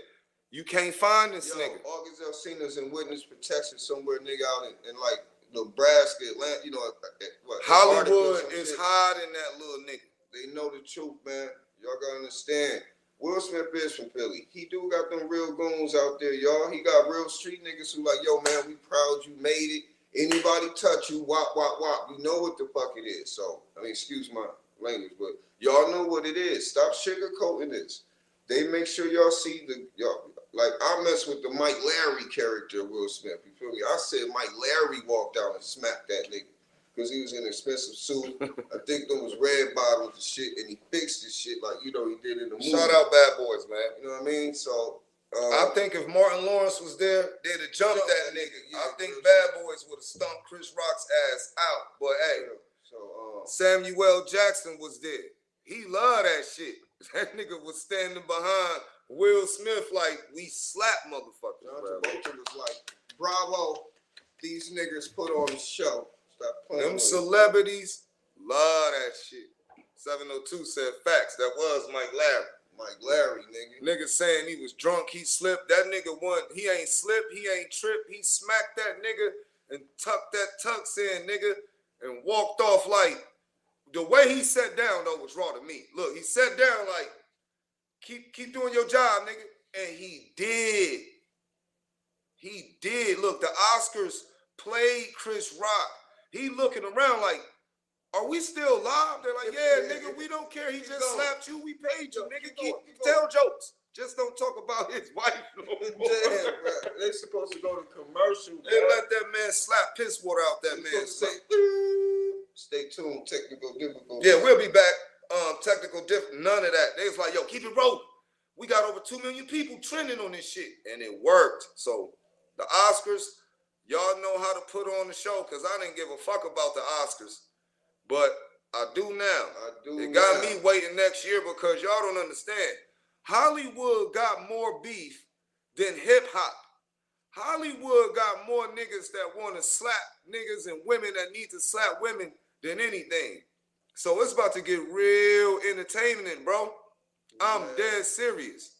you can't find this nigga. August Alsina's in witness protection somewhere, nigga, out in like Nebraska, Atlanta, you know, what? Hollywood is hiding that little nigga. They know the truth, man. Y'all gotta understand. Will Smith is from Philly. He do got them real goons out there, y'all. He got real street niggas who like, yo, man, we proud you made it. Anybody touch you, wop, wop, wop. You know what the fuck it is. So, I mean, excuse my language, but y'all know what it is. Stop sugarcoating this. They make sure y'all see y'all. Like, I mess with the Mike Larry character of Will Smith. You feel me? I said Mike Larry walked out and smacked that nigga because he was in an expensive suit. I think there was red bottles and shit, and he fixed his shit like, you know, he did in the movie. Shout out Bad Boys, man. You know what I mean? So, I think if Martin Lawrence was there, they'd have jumped that nigga. Yeah, I think Bad Boys would have stumped Chris Rock's ass out. But hey, so Samuel Jackson was there. He loved that shit. That nigga was standing behind Will Smith like, we slap motherfuckers. John Travolta was like, bravo, these niggas put on a show. Stop playing. Them celebrities love that shit. 702 said facts. That was Mike Larry. Mike Larry, nigga. Nigga saying he was drunk, he slipped. That nigga won. He ain't slipped, he ain't tripped. He smacked that nigga and tucked that tux in, nigga, and walked off like, the way he sat down, though, was raw to me. Look, he sat down like, keep doing your job, nigga. And he did. He did. Look, the Oscars played Chris Rock. He looking around like, are we still live? They're like, yeah, nigga, we don't care. He just slapped you. We paid you, nigga. Keep tell jokes. Just don't talk about his wife no more. Damn, bro. They supposed to go to commercial. They let that man slap piss water out that man. Stay tuned. Technical difficulty. Yeah, we'll be back. Technical difficulty. None of that. They was like, yo, keep it rolling. We got over 2 million people trending on this shit, and it worked. So the Oscars, y'all know how to put on the show, because I didn't give a fuck about the Oscars. But I do now. It got me waiting next year because y'all don't understand. Hollywood got more beef than hip hop. Hollywood got more niggas that want to slap niggas and women that need to slap women than anything. So it's about to get real entertaining, bro. I'm dead serious.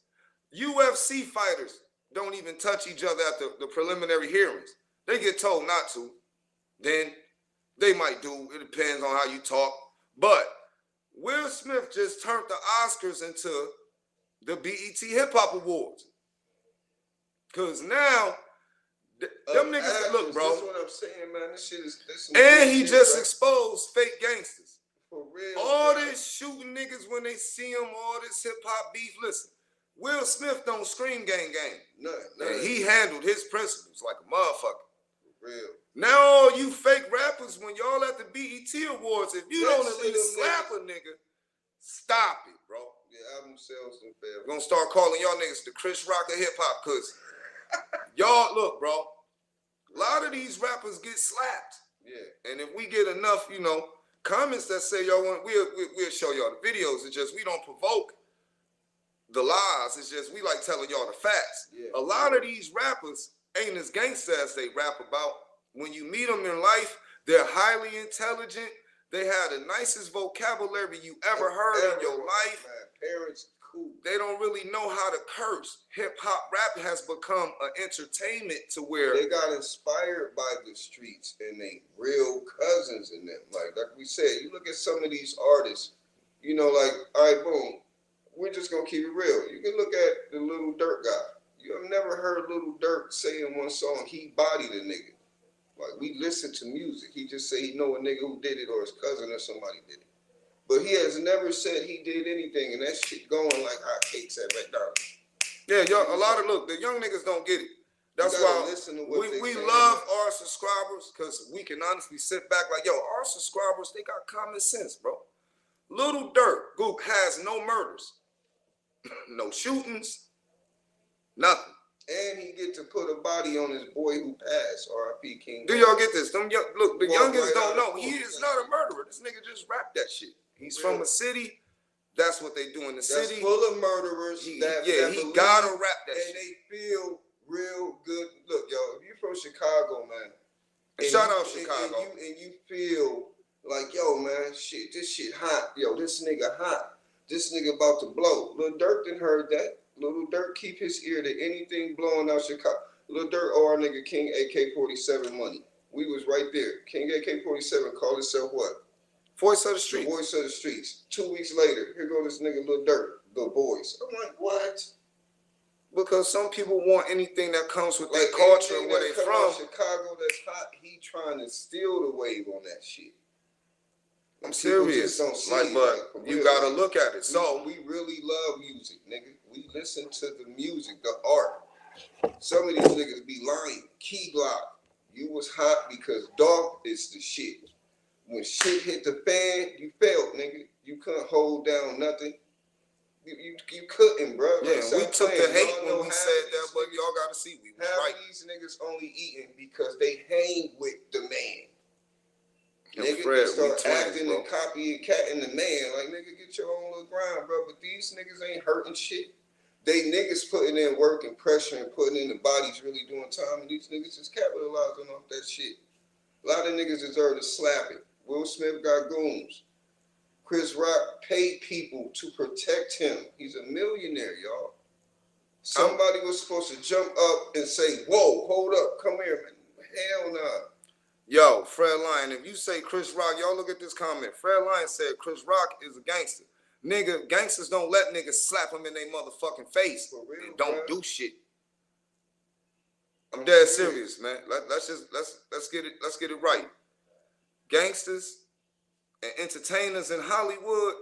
UFC fighters don't even touch each other at the preliminary hearings. They get told not to. Then they might do. It depends on how you talk. But Will Smith just turned the Oscars into the BET Hip Hop Awards. Because now, them niggas, look, bro. That's what I'm saying, man. This shit is... And he just exposed fake gangsters. For real. All this shooting niggas when they see him, all this hip hop beef. Listen, Will Smith don't scream gang gang. Nothing. He handled his principles like a motherfucker. For real. Now all you fake rappers, when y'all at the BET Awards, if you don't at least slap a nigga, stop it, bro. Yeah, album sales and fail. We're gonna start calling y'all niggas the Chris Rock of hip hop, cause y'all look, bro. A lot of these rappers get slapped. Yeah. And if we get enough, comments that say y'all want, we'll show y'all the videos. It's just we don't provoke the lies. It's just we like telling y'all the facts. Yeah. A lot of these rappers ain't as gangster as they rap about. When you meet them in life, they're highly intelligent. They have the nicest vocabulary you ever heard in your life. Man, parents cool. They don't really know how to curse. Hip hop rap has become an entertainment to where they got inspired by the streets and they real cousins in them. Like we said, you look at some of these artists, all right, boom, we're just gonna keep it real. You can look at the Little Durk guy. You have never heard Little Durk say in one song he bodied a nigga. Like, we listen to music. He just say he know a nigga who did it or his cousin or somebody did it. But he has never said he did anything, and that shit going like hotcakes at McDonald's. Yeah, the young niggas don't get it. That's why we love our subscribers, because we can honestly sit back like, our subscribers, they got common sense, bro. Little Durk Gook has no murders, no shootings, nothing. And he get to put a body on his boy who passed, R.I.P. King. Do y'all get this? The youngest don't know. He is not a murderer. This nigga just rapped that shit. He's from a city. That's what they do in the city. That's full of murderers. He gotta rap that shit. And they feel real good. Look, if you're from Chicago, man. Shout out Chicago. And you feel like, man, shit, this shit hot. This nigga hot. This nigga about to blow. Lil Durk done heard that. Little Durk keep his ear to anything blowing out Chicago. Lil Durk owe our nigga King AK-47 money. We was right there. King AK-47 called himself what? Voice of the The street. voice of the streets. 2 weeks later, here go this nigga Lil Durk, the voice. I'm like, what? Because some people want anything that comes with their Like culture and anything where that they come out from. Chicago that's hot, he trying to steal the wave on that shit. I'm People serious. just don't see Like, it, but like, for you real. gotta Like, look at it. So we really love music, nigga. We listen to the music, the art. Some of these niggas be lying. Key Glock, you was hot because Dolph is the shit. When shit hit the fan, you failed, nigga. You couldn't hold down nothing. You couldn't, bro. yeah, Like, we stop took playing. the hate Y'all when know we half said of that, these but niggas- y'all gotta see we was half right. of these niggas only eating because they hang with the man. And Nigga, Fred, they start we twins, acting bro. and copying catting the man. Like, nigga, get your own little grind, bro. But these niggas ain't hurting shit. They niggas putting in work and pressure and putting in the bodies really doing time, and these niggas is capitalizing off that shit. A lot of niggas deserve to slap it. Will Smith got goons. Chris Rock paid people to protect him. He's a millionaire, y'all. Somebody was supposed to jump up and say, whoa, hold up, come here, man. Hell nah. Yo, Fred Lyon, if you say Chris Rock, y'all look at this comment. Fred Lyon said Chris Rock is a gangster. Nigga, gangsters don't let niggas slap him in their motherfucking face For real, and don't bro. do shit. I'm dead serious, man. Let's get it right. Gangsters and entertainers in Hollywood,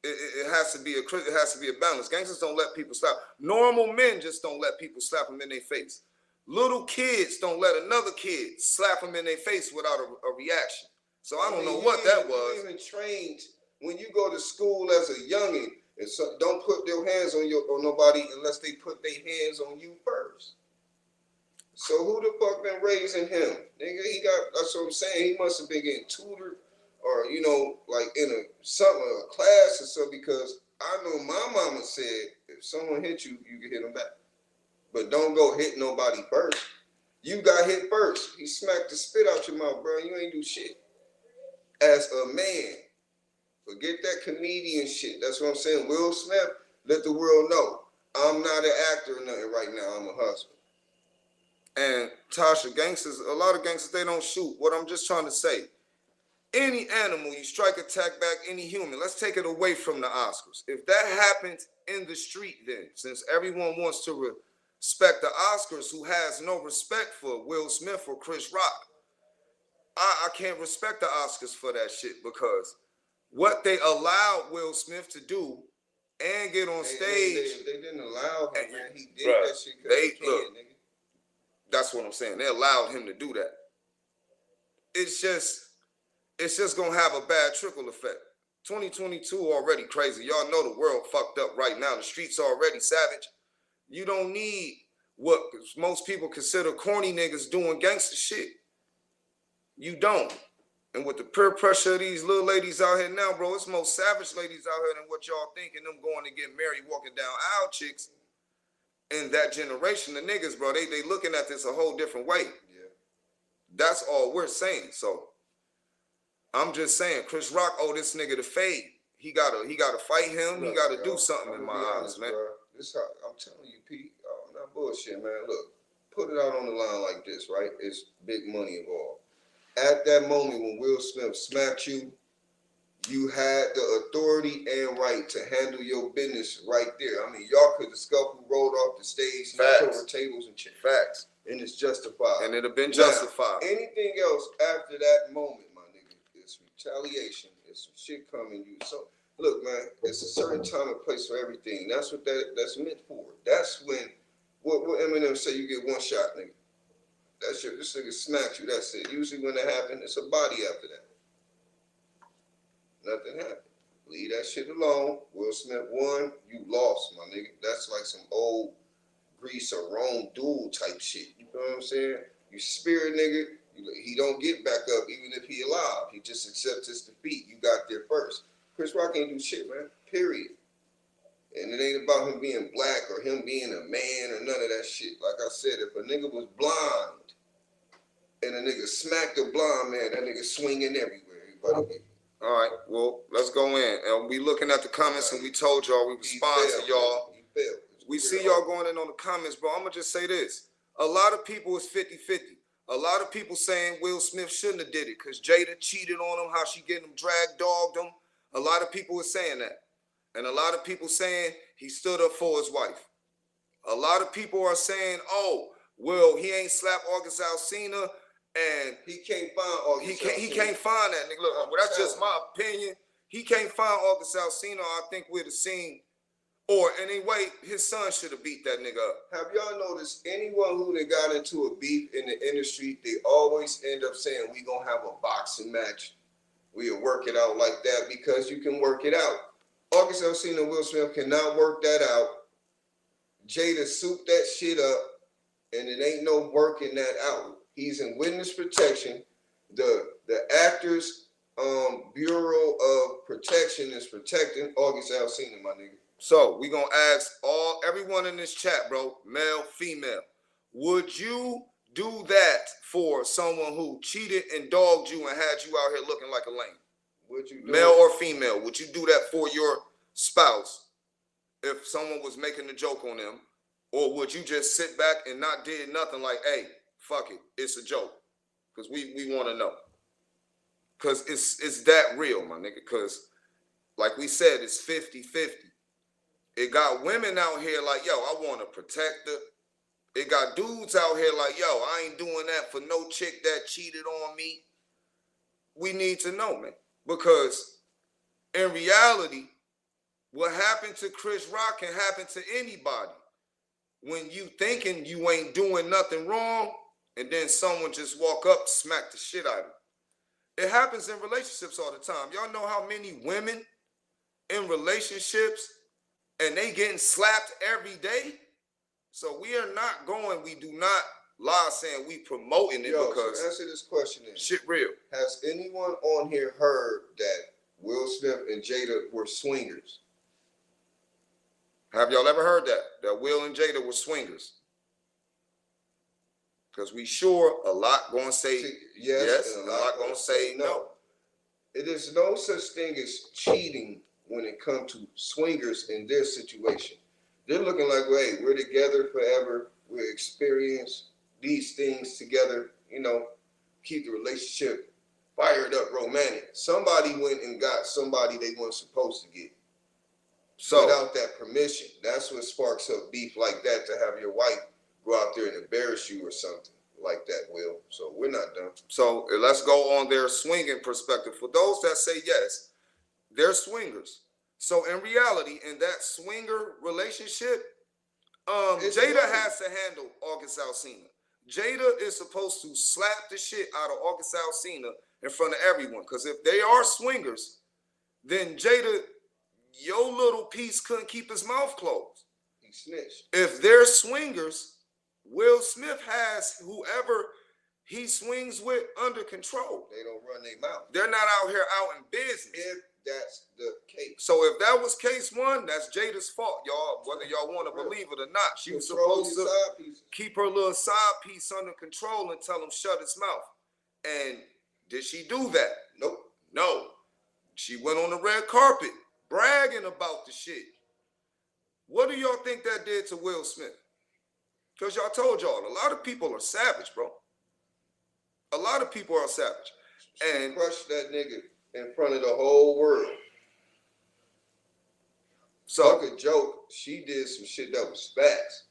it has to be a balance. Gangsters don't let people slap. Normal men just don't let people slap them in their face. Little kids don't let another kid slap them in their face without a reaction. So I don't know what that was. You even trained when you go to school as a youngin', and so don't put their hands on nobody unless they put their hands on you first. So who the fuck been raising him? Nigga, that's what I'm saying. He must have been getting tutored or, like in a class or something, because I know my mama said if someone hit you, you can hit them back. But don't go hit nobody first. You got hit first. He smacked the spit out your mouth, bro. You ain't do shit. As a man, forget that comedian shit. That's what I'm saying. Will Smith, let the world know. I'm not an actor or nothing right now. I'm a husband. And Tasha, gangsters, a lot of gangsters, they don't shoot. What I'm just trying to say, any animal, you strike, attack back, any human, let's take it away from the Oscars. If that happens in the street then, since everyone wants to respect the Oscars, who has no respect for Will Smith or Chris Rock, I can't respect the Oscars for that shit, because what they allowed Will Smith to do and get on stage. They didn't allow him, man. He did Bruh, that shit because he can, nigga. That's what I'm saying. They allowed him to do that. It's just gonna have a bad trickle effect. 2022 already crazy. Y'all know the world fucked up right now. The streets already savage. You don't need what most people consider corny niggas doing gangster shit. You don't. And with the peer pressure of these little ladies out here now, bro, it's most savage ladies out here than what y'all think, and them going to get married, walking down aisle chicks. In that generation, the niggas, bro, they looking at this a whole different way. Yeah. That's all we're saying. So I'm just saying, Chris Rock owe this nigga the fade. He gotta fight him. Look, he gotta yo, do something I'm in gonna my be eyes, honest, man. Bro. This how I'm telling you, Pete. I'm not bullshit, man. Look, put it out on the line like this, right? It's big money involved. At that moment when Will Smith smacked you, you had the authority and right to handle your business right there. I mean, y'all could have scuffled, rolled off the stage, knocked over tables and shit. Facts. And it's justified. And it'd have been Now, justified. anything else after that moment, my nigga, it's retaliation. It's some shit coming you. So look, man, it's a certain time and place for everything. That's what that's meant for. That's when what Eminem say, you get one shot, nigga. That's your, this nigga smacks you. That's it. Usually when that happens, it's a body after that. Nothing happened. Leave that shit alone. Will Smith won. You lost, my nigga. That's like some old Greece or Rome duel type shit. You know what I'm saying? You spirit nigga. He don't get back up even if he alive. He just accepts his defeat. You got there first. Chris Rock ain't do shit, man. Period. And it ain't about him being black or him being a man or none of that shit. Like I said, if a nigga was blind and a nigga smacked a blind man, that nigga swinging everywhere. Everybody get. All right, well, let's go in. And we looking at the comments, and we told y'all we respond to y'all. We see y'all going in on the comments, bro. I'm going to just say this. A lot of people is 50-50. A a lot of people saying Will Smith shouldn't have did it because Jada cheated on him, how she getting him drag dogged him. A lot of people are saying that. And a lot of people saying he stood up for his wife. A lot of people are saying, oh, well, he ain't slapped August Alsina and He can't find August. he can't find that nigga. Look, well, that's just my opinion. He can't find August Alsina. I think we'd have seen, or anyway, his son should have beat that nigga up. Have y'all noticed anyone who they got into a beef in the industry, they always end up saying we gonna have a boxing match. We'll work it out like that because you can work it out. August Alsina and Will Smith cannot work that out. Jada souped that shit up, and it ain't no working that out. He's in witness protection. The Actors Bureau of Protection is protecting August Alsina, my nigga. So we gonna ask everyone in this chat, bro, male, female, would you do that for someone who cheated and dogged you and had you out here looking like a lame? Would you do male it? or female? Would you do that for your spouse if someone was making a joke on them, or would you just sit back and not did nothing like, hey, fuck it, it's a joke? Because we want to know. Because it's that real, my nigga. Because like we said, it's 50-50. It got women out here like, yo, I want to protect her. It got dudes out here like, yo, I ain't doing that for no chick that cheated on me. We need to know, man. Because in reality, what happened to Chris Rock can happen to anybody. When you thinking you ain't doing nothing wrong, and then someone just walk up, smack the shit out of you. It happens in relationships all the time. Y'all know how many women in relationships and they getting slapped every day? So we are not going, we do not lie saying we promoting it because so answer this question then. Shit real. Has anyone on here heard that Will Smith and Jada were swingers? Have y'all ever heard that Will and Jada were swingers? Because we sure a lot gonna say yes and a lot gonna say no. It is no such thing as cheating when it comes to swingers in their situation. They're looking like, hey, we're together forever. We experience these things together, keep the relationship fired up, romantic. Somebody went and got somebody they weren't supposed to get. So without that permission, that's what sparks up beef like that, to have your wife go out there and embarrass you or something like that, Will. So we're not done. So let's go on their swinging perspective. For those that say yes, they're swingers. So in reality, in that swinger relationship, Jada has to handle August Alsina. Jada is supposed to slap the shit out of August Alsina in front of everyone. Because if they are swingers, then Jada, your little piece couldn't keep his mouth closed. He snitched. If they're swingers, Will Smith has whoever he swings with under control. They don't run their mouth. They're not out here out in business. If that's the case. So if that was case one, that's Jada's fault, y'all. Whether y'all want to believe it or not, she was supposed to keep her little side piece under control and tell him shut his mouth. And did she do that? Nope. No. She went on the red carpet bragging about the shit. What do y'all think that did to Will Smith? Because y'all told y'all, a lot of people are savage, bro. A lot of people are savage. And crushed that nigga in front of the whole world. So, fuck a joke, she did some shit that was facts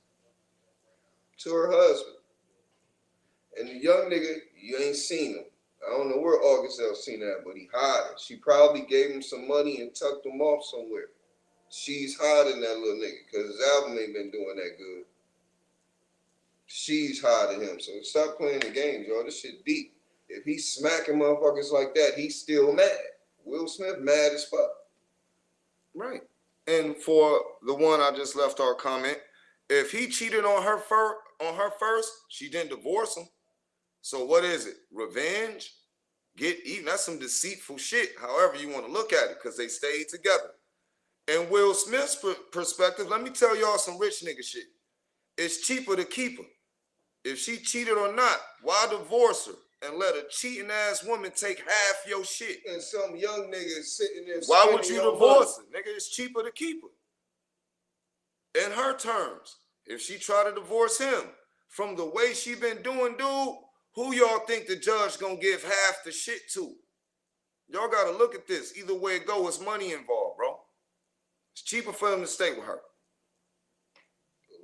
to her husband. And the young nigga, you ain't seen him. I don't know where August Alsina at, but he hiding. She probably gave him some money and tucked him off somewhere. She's hiding that little nigga because his album ain't been doing that good. She's hiding him. So stop playing the games, y'all. This shit deep. If he's smacking motherfuckers like that, he's still mad. Will Smith mad as fuck. Right. And for the one I just left our comment, if he cheated on her first, she didn't divorce him. So what is it? Revenge? Get even? That's some deceitful shit, however you want to look at it, because they stayed together. In Will Smith's perspective, let me tell y'all some rich nigga shit. It's cheaper to keep her. If she cheated or not, why divorce her and let a cheating ass woman take half your shit? And some young nigga sitting there. Why would you divorce her? Nigga, it's cheaper to keep her. In her terms, if she try to divorce him, from the way she been doing, dude, who y'all think the judge gonna give half the shit to? Y'all gotta look at this. Either way it go, it's money involved, bro. It's cheaper for them to stay with her.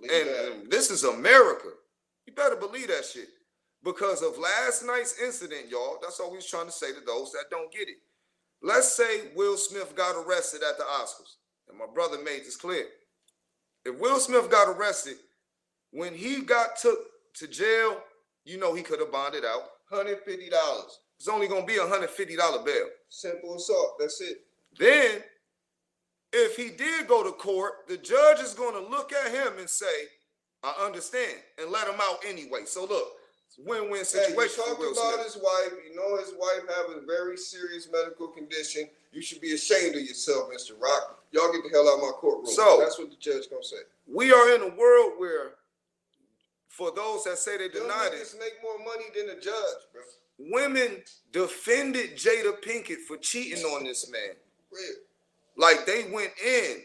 And this is America. You better believe that shit. Because of last night's incident, y'all, that's all we was trying to say to those that don't get it. Let's say Will Smith got arrested at the Oscars. And my brother made this clear. If Will Smith got arrested, when he got took to jail, you know he could have bonded out. $150. It's only going to be a $150 bail. Simple assault. That's it. Then, if he did go to court, the judge is going to look at him and say, I understand, and let him out anyway. So look, it's a win-win situation for Will Smith. Talk about his wife. You know his wife have a very serious medical condition. You should be ashamed of yourself, Mr. Rock. Y'all get the hell out of my courtroom. So that's what the judge gonna say. We are in a world where, for those that say they denied it, make more money than the judge, bro. Women defended Jada Pinkett for cheating on this man. Real. Like they went in,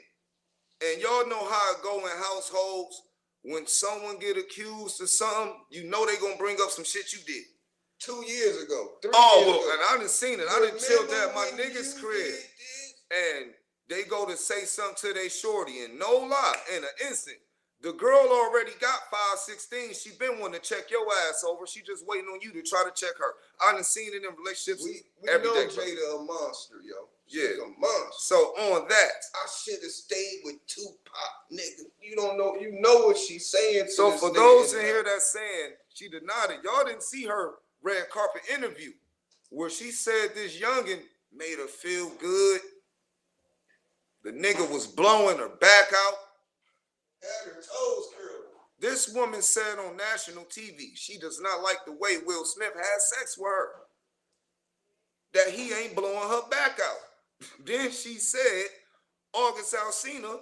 and y'all know how it go in households. When someone get accused of something, you know they gonna bring up some shit you did 2 years ago. 3 years ago. And I done seen it. I done chilled at my nigga's crib, and they go to say something to they shorty, and no lie, in an instant, the girl already got 516. She been wanting to check your ass over. She just waiting on you to try to check her. I done seen it in relationships. We every know day, Jada a monster, yo. She's a monster. So on that, I should have stayed with Tupac, nigga. You don't know. You know what she's saying. So for those in here that's saying she denied it, y'all didn't see her red carpet interview where she said this youngin' made her feel good. The nigga was blowing her back out. Had her toes curled. This woman said on national TV she does not like the way Will Smith has sex with her. That he ain't blowing her back out. Then she said August Alsina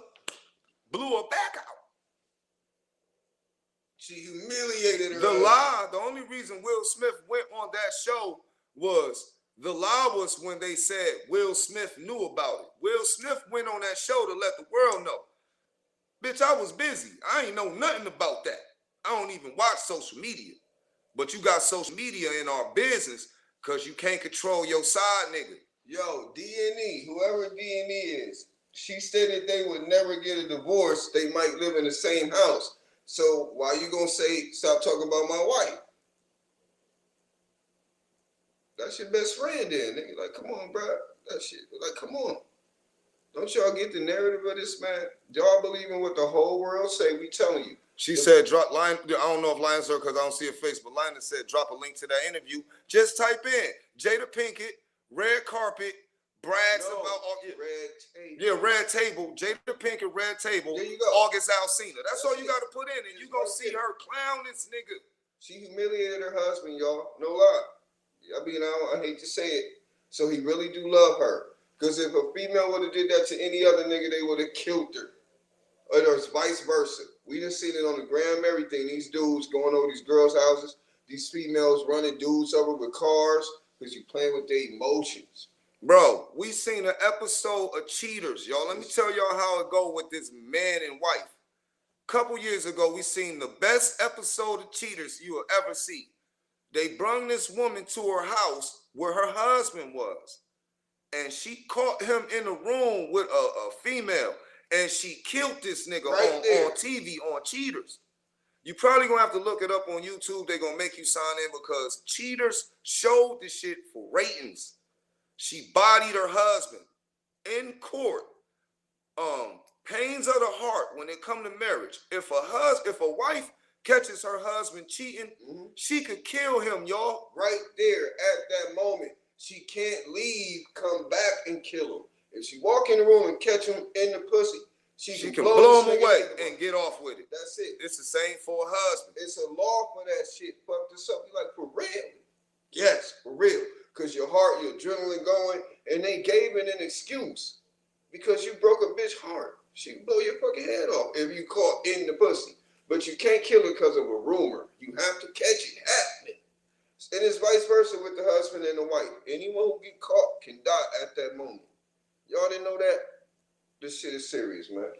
blew her back out. She humiliated her. The lie, the only reason Will Smith went on that show was the lie was when they said Will Smith knew about it. Will Smith went on that show to let the world know. Bitch, I was busy. I ain't know nothing about that. I don't even watch social media. But you got social media in our business because you can't control your side nigga. Yo, D&E, whoever D&E is, she stated they would never get a divorce. They might live in the same house. So why you gonna say, stop talking about my wife? That's your best friend then, nigga. Like, come on, bro. That shit. Like, come on. Don't y'all get the narrative of this, man? Y'all believe in what the whole world say? We telling you. She said, drop line. I don't know if Lions are because I don't see her face, but Lina said, drop a link to that interview. Just type in Jada Pinkett, red carpet, brags about red table. Yeah, red table. Jada Pinkett, red table. There you go. August Alsina. That's all you got to put in, and you gonna see her clown this nigga. She humiliated her husband, y'all. No lie. I mean, I hate to say it. So he really do love her. Because if a female would have did that to any other nigga, they would have killed her. Or there's vice versa. We done seen it on the gram, everything. These dudes going over these girls' houses. These females running dudes over with cars because you playing with their emotions. Bro, we seen an episode of Cheaters, y'all. Let me tell y'all how it go with this man and wife. A couple years ago, we seen the best episode of Cheaters you will ever see. They brung this woman to her house where her husband was. And she caught him in a room with a female. And she killed this nigga on TV, on Cheaters. You probably gonna have to look it up on YouTube. They're gonna make you sign in because Cheaters showed this shit for ratings. She bodied her husband in court. Pains of the heart when it come to marriage. If a wife catches her husband cheating, she could kill him, y'all. Right there at that moment. She can't leave, come back and kill him. If she walk in the room and catch him in the pussy, she can blow him away and get off with it. That's it. It's the same for a husband. It's a law for that shit. Fuck this up. You like, for real? Yes, for real. Because your heart, your adrenaline going, and they gave it an excuse. Because you broke a bitch heart. She can blow your fucking head off if you caught in the pussy. But you can't kill her because of a rumor. You have to catch it happening. And it's vice versa with the husband and the wife. Anyone who get caught can die at that moment. Y'all didn't know that? This shit is serious, man.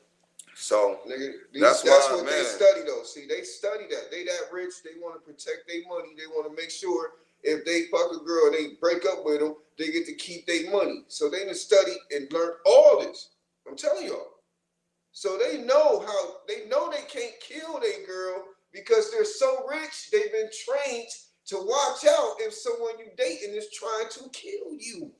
So Nigga, that's that's why, what man. they study though. See, they study that. They that rich. They want to protect their money. They want to make sure if they fuck a girl and they break up with them, they get to keep their money. So they done studied and learned all this. I'm telling y'all. So they know they can't kill their girl because they're so rich. They've been trained to watch out if someone you dating is trying to kill you.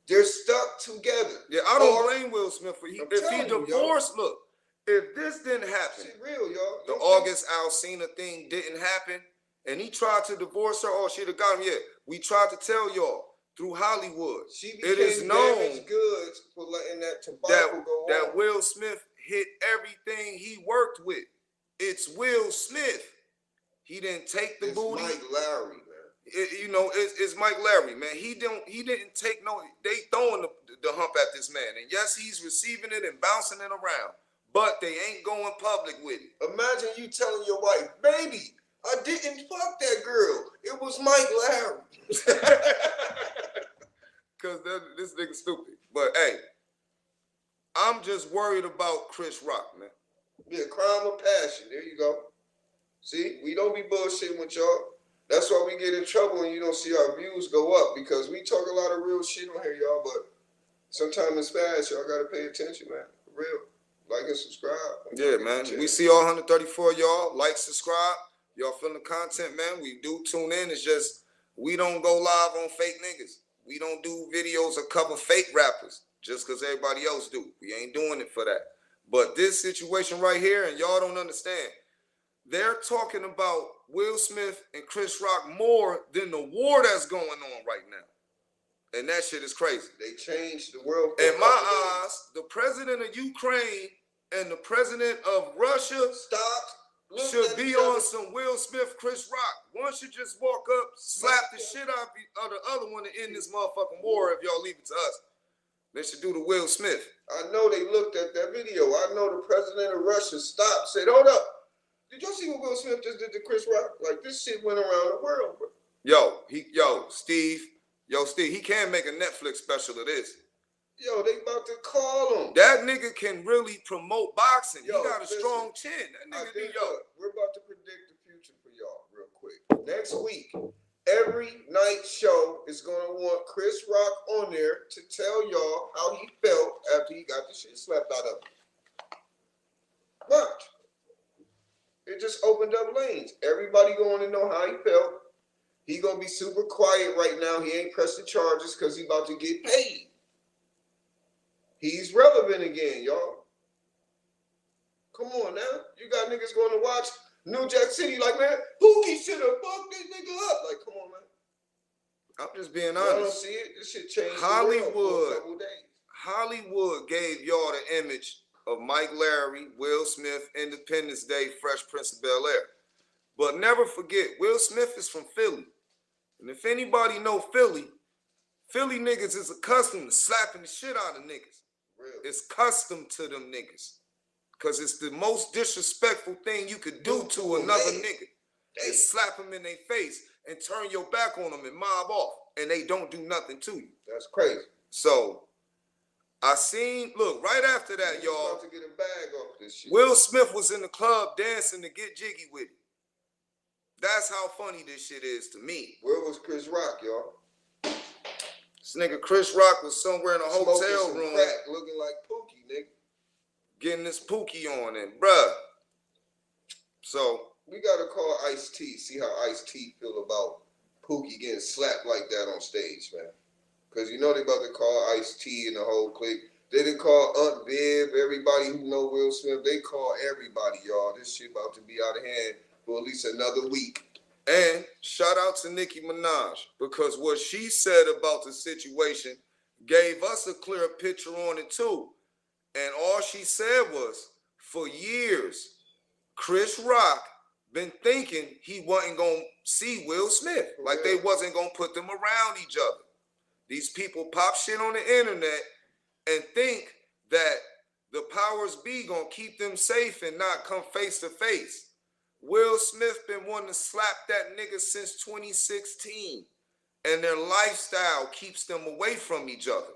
They're stuck together. Yeah, I don't blame Will Smith for if he divorced. Look, if this didn't happen, shit real, y'all. The August Alsina thing didn't happen, and he tried to divorce her, or she'd have got him. Yeah, we tried to tell y'all through Hollywood. It is known goods for letting that tobacco go on. That Will Smith hit everything he worked with. It's Will Smith. He didn't take the booty. Mike Lowry, man. It's Mike Larry, man. He didn't take no. They throwing the hump at this man, and yes, he's receiving it and bouncing it around, but they ain't going public with it. Imagine you telling your wife, "Baby, I didn't fuck that girl. It was Mike Larry." Cause this nigga stupid. But hey, I'm just worried about Chris Rock, man. Yeah, crime of passion. There you go. See, we don't be bullshitting with y'all. That's why we get in trouble when you don't see our views go up, because we talk a lot of real shit on here, y'all, but sometimes it's fast. Y'all got to pay attention, man. For real. Like and subscribe. Yeah, man. We see all 134 y'all. Like, subscribe. Y'all feeling the content, man. We do tune in. It's just we don't go live on fake niggas. We don't do videos of cover fake rappers just because everybody else do. We ain't doing it for that. But this situation right here, and y'all don't understand, they're talking about Will Smith and Chris Rock more than the war that's going on right now. And that shit is crazy. They changed the world. In my eyes, the president of Ukraine and the president of Russia should be on some Will Smith, Chris Rock. One should just walk up, slap the shit out of the other one to end this motherfucking war if y'all leave it to us. They should do the Will Smith. I know they looked at that video. I know the president of Russia stopped, said, "Hold up. Did y'all see what Will Smith just did to Chris Rock? Like, this shit went around the world, bro." Steve, he can make a Netflix special of this. Yo, they about to call him. That nigga can really promote boxing. He got a strong chin. That nigga, we're about to predict the future for y'all real quick. Next week, every night show is going to want Chris Rock on there to tell y'all how he felt after he got the shit slapped out of him. Watch. It just opened up lanes. Everybody going to know how he felt. He going to be super quiet right now. He ain't pressed the charges because he about to get paid. He's relevant again, y'all. Come on now. You got niggas going to watch New Jack City like, man, Pookie should have fucked this nigga up. Like, come on, man. I'm just being honest. I don't see it. This shit changed Hollywood. The world for a couple days. Hollywood gave y'all the image of Mike Larry, Will Smith, Independence Day, Fresh Prince of Bel-Air. But never forget, Will Smith is from Philly. And if anybody know Philly niggas is accustomed to slapping the shit out of niggas. Real. It's custom to them niggas. Because it's the most disrespectful thing you could do to another nigga. They slap him in their face and turn your back on them and mob off. And they don't do nothing to you. That's crazy. So, look, right after that, y'all, about to get a bag off this shit. Will Smith was in the club dancing to Get Jiggy with it. That's how funny this shit is to me. Where was Chris Rock, y'all? This nigga Chris Rock was somewhere in a hotel room. Crack, looking like Pookie, nigga. Getting this Pookie on it, bruh. So we gotta call Ice-T, see how Ice-T feel about Pookie getting slapped like that on stage, man. Because you know they about to call Ice-T and the whole clique. They didn't call Aunt Viv, everybody who know Will Smith. They call everybody, y'all. This shit about to be out of hand for at least another week. And shout out to Nicki Minaj, because what she said about the situation gave us a clear picture on it too. And all she said was, for years, Chris Rock been thinking he wasn't going to see Will Smith. Like they wasn't going to put them around each other. These people pop shit on the internet and think that the powers be going to keep them safe and not come face to face. Will Smith been wanting to slap that nigga since 2016. And their lifestyle keeps them away from each other.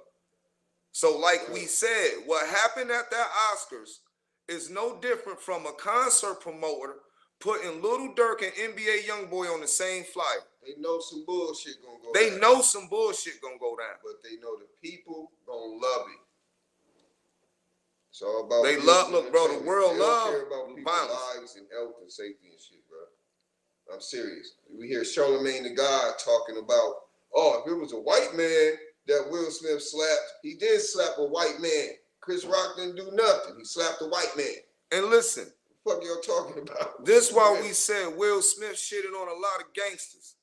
So like we said, what happened at that Oscars is no different from a concert promoter putting Little Durk and NBA YoungBoy on the same flyer. They know some bullshit gonna go They down. know some bullshit gonna go down. But they know the people gonna love it. It's all about They business love, look, and bro, the entertainment. world They don't love care about people's violence. lives and health and safety and shit, bro. I'm serious. We hear Charlamagne the God talking about, oh, if it was a white man that Will Smith slapped, he did slap a white man. Chris Rock didn't do nothing. He slapped a white man. And listen, What the fuck y'all talking about? this why we said Will Smith shitted on a lot of gangsters.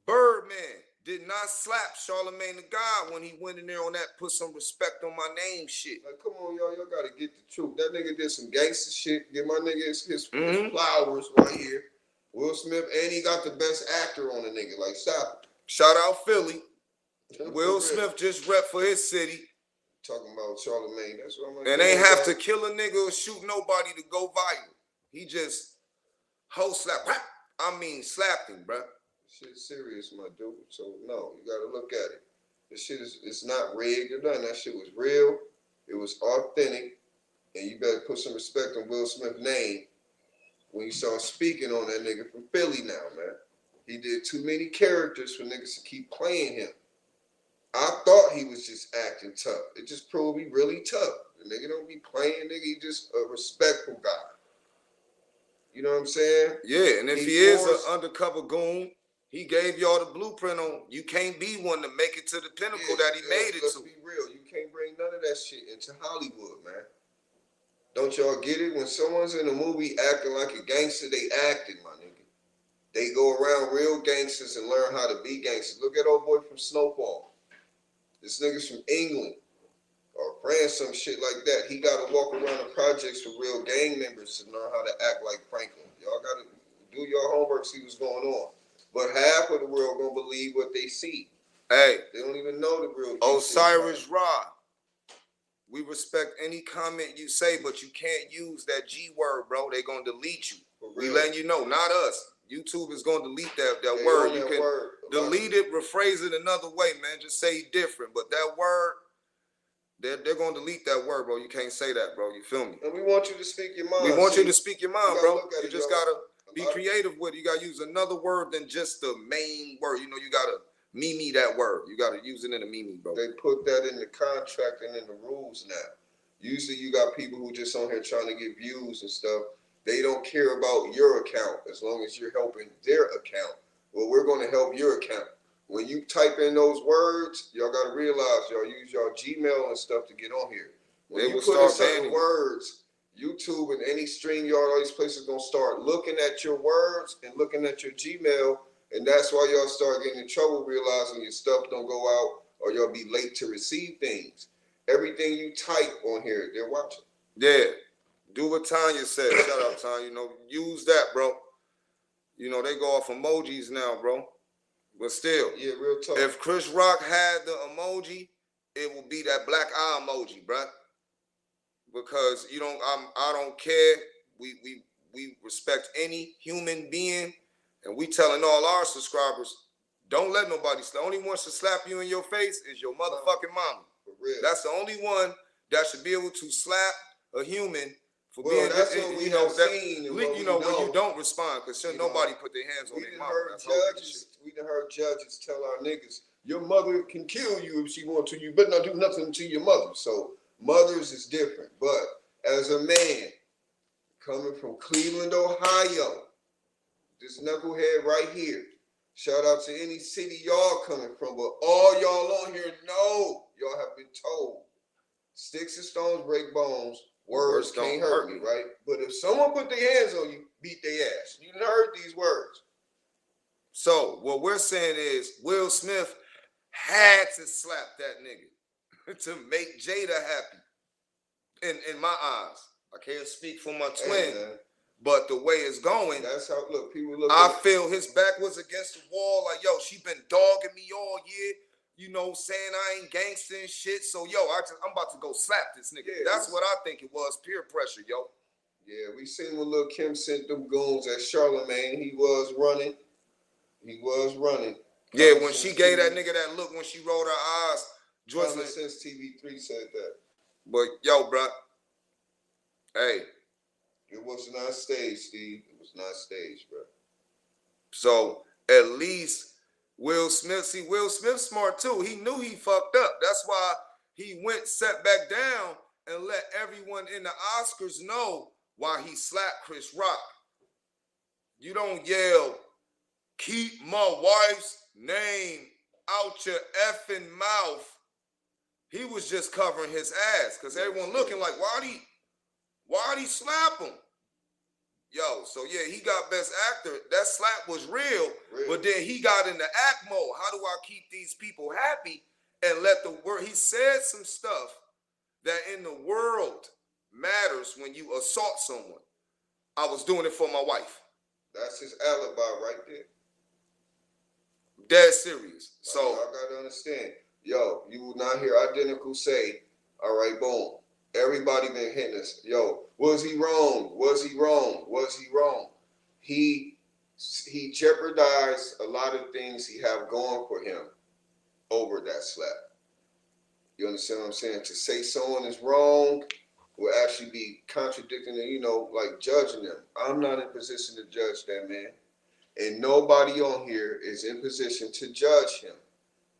Birdman did not slap Charlamagne the God when he went in there on that put some respect on my name shit. Like, come on, y'all gotta get the truth. That nigga did some gangster shit. Give my nigga his Mhm. flowers right here. Will Smith, and he got the best actor on the nigga. Like, stop Shout out Philly. it. Will Smith just rep for his city Talking about Charlamagne. That's what I'm gonna and do, ain't have bro. to kill a nigga or shoot nobody to go viral. He just hoe slap. I mean, slapped him, bruh. Shit's serious, my dude. So no, you gotta look at it. This shit it's not rigged or nothing. That shit was real. It was authentic, and you better put some respect on Will Smith's name when you start speaking on that nigga from Philly now, man. He did too many characters for niggas to keep playing him. I thought he was just acting tough. It just proved he really tough. The nigga don't be playing, nigga. He just a respectful guy. You know what I'm saying? Yeah, and if He he is forced- an undercover goon, he gave y'all the blueprint on you can't be one to make it to the pinnacle Yeah, that he made it let's to. be real. You can't bring none of that shit into Hollywood, man. Don't y'all get it? When someone's in a movie acting like a gangster, they acting, my nigga. They go around real gangsters and learn how to be gangsters. Look at old boy from Snowfall. This nigga's from England or France, some shit like that. He got to walk around the projects with real gang members to learn how to act like Franklin. Y'all got to do your homework, see what's going on. But half of the world gonna believe what they see. Hey, They don't even know the real. Osiris Ra, we respect any comment you say, but you can't use that G word, bro. They gonna delete you. For We real. letting you know, not us. YouTube is gonna delete that They word. own You that can word. delete it, rephrase it another way, man. Just say different. But that word, they're gonna delete that word, bro. You can't say that, bro. You feel me? And we want you to speak your mind. We want you See, to speak your mind, gotta bro. look at You it, just y'all. gotta be creative with it. You gotta use another word than just the main word. You know, you gotta meme that word. You gotta use it in a meme, bro. They put that in the contract and in the rules now. Usually you got people who just on here trying to get views and stuff. They don't care about your account as long as you're helping their account. Well, we're going to help your account. When you type in those words, y'all got to realize y'all use y'all Gmail and stuff to get on here. When They you will put in start certain banning you. words, YouTube and any StreamYard, all these places going to start looking at your words and looking at your Gmail. And that's why y'all start getting in trouble, realizing your stuff don't go out or y'all be late to receive things. Everything you type on here, they're watching. Yeah. Do what Tanya said. Shout out, Tanya. You know, use that, bro. You know, they go off emojis now, bro. But still, Yeah, real talk. if Chris Rock had the emoji, it will be that black eye emoji, bro. Because I don't care. We respect any human being, and we telling all our subscribers, don't let nobody slap. Only one should slap you in your face is your motherfucking mama. For real. That's the only one that should be able to slap a human for Well, being. that's what we have seen and what you we know when know. you don't respond because You know, nobody put their hands on We their done mama. heard That's holy judges. shit. We done heard judges tell our niggas, your mother can kill you if she want to. You better not do nothing to your mother. So mothers is different. But as a man coming from Cleveland, Ohio, this knucklehead right here. Shout out to any city y'all coming from, but all y'all on here know y'all have been told. Sticks and stones break bones. Words can't hurt me, right? But if someone put their hands on you, beat their ass. You done heard these words. So what we're saying is Will Smith had to slap that nigga to make Jada happy. In my eyes, I can't speak for my twin, Hey, man, but the way it's going, that's how look. People look. I at feel his back was against the wall. Like, yo, she been dogging me all year. You know, saying I ain't gangster and shit. So, yo, I'm about to go slap this nigga. Yeah, That's what I think it was. Peer pressure, yo. Yeah, we seen when Lil Kim sent them goons at Charlamagne. He was running. He was running. Yeah, Common when Sense she gave that TV nigga that look when she rolled her eyes, Common Joycelyn. Sense TV3 said that. But yo, bruh, hey, It was not staged, Steve. It was not staged, bro. So at least Will Smith, see, Will Smith's smart too. He knew he fucked up. That's why he went, sat back down, and let everyone in the Oscars know why he slapped Chris Rock. You don't yell, keep my wife's name out your effing mouth. He was just covering his ass because everyone looking like, why'd he slap him? Yo, so yeah, he got Best Actor. That slap was real, but then he got into act mode. How do I keep these people happy and let the world? He said some stuff that in the world matters when you assault someone. I was doing it for my wife. That's his alibi right there. Dead serious. So I gotta understand. Yo, you will not hear identical say, all right, boom. Everybody been hitting us. Yo, was he wrong? Was he wrong? Was he wrong? He jeopardized a lot of things he have going for him over that slap. You understand what I'm saying? To say someone is wrong will actually be contradicting and, you know, like judging them. I'm not in position to judge that man. And nobody on here is in position to judge him.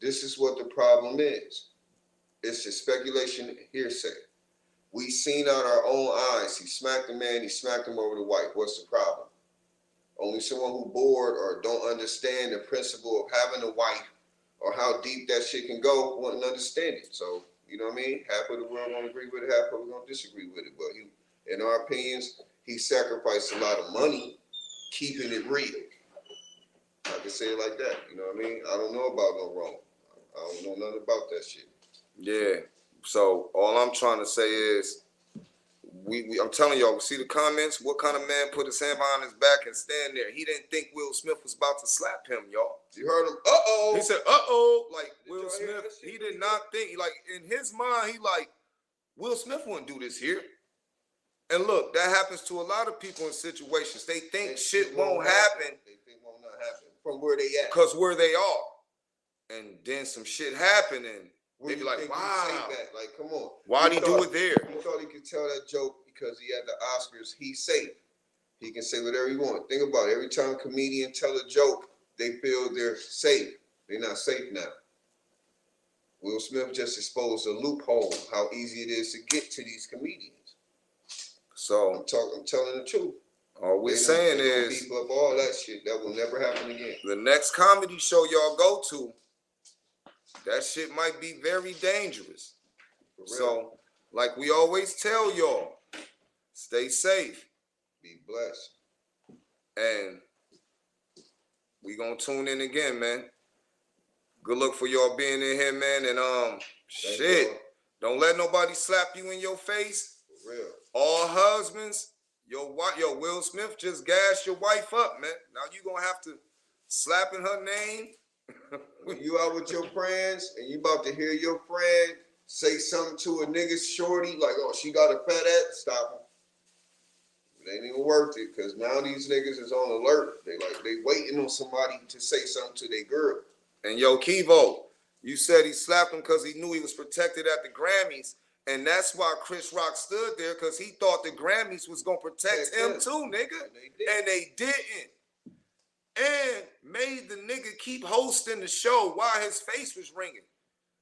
This is what the problem is. It's just speculation, hearsay. We seen out our own eyes. He smacked the man, he smacked him over the wife. What's the problem? Only someone who bored or don't understand the principle of having a wife or how deep that shit can go wouldn't understand it. So, you know what I mean? Half of the world gonna agree with it, half of it gonna disagree with it. But he, in our opinions, he sacrificed a lot of money keeping it real. I can say it like that. You know what I mean? I don't know about no wrong. I don't know nothing about that shit. yeah. So all I'm trying to say is, I'm telling y'all, see the comments. What kind of man put his hand behind his back and stand there? He didn't think Will Smith was about to slap him, y'all. You heard him? Uh-oh. He said, uh-oh. Like Did Will y'all hear Smith, that shit? he did not think, like in his mind, he like, Will Smith wouldn't do this here. And look, that happens to a lot of people in situations. They think shit won't happen. They think won't not happen from where they at. Because where they are. And then some shit happened and they be like, wow. Like, come on. Why'd he do it there? He thought he could tell that joke because he had the Oscars. He's safe. He can say whatever he wants. Think about it. Every time a comedian tell a joke, they feel they're safe. They're not safe now. Will Smith just exposed a loophole, how easy it is to get to these comedians. So I'm telling the truth. All we're saying is, people up all that shit. That will never happen again. the next comedy show y'all go to, that shit might be very dangerous. So, like we always tell y'all, stay safe. Be blessed. And we gonna tune in again, man. Good luck for y'all being in here, man. And shit, don't let nobody slap you in your face. For real. All husbands, your Will Smith just gassed your wife up, man. Now you gonna have to slap in her name. When you out with your friends and you about to hear your friend say something to a nigga shorty, like, oh, she got a fat ass, stop him. It ain't even worth it, because now these niggas is on alert. They waiting on somebody to say something to their girl. And yo, Kevo, you said he slapped him because he knew he was protected at the Grammys. And that's why Chris Rock stood there, because he thought the Grammys was going to protect him too, nigga. And they didn't. And made the nigga keep hosting the show while his face was ringing.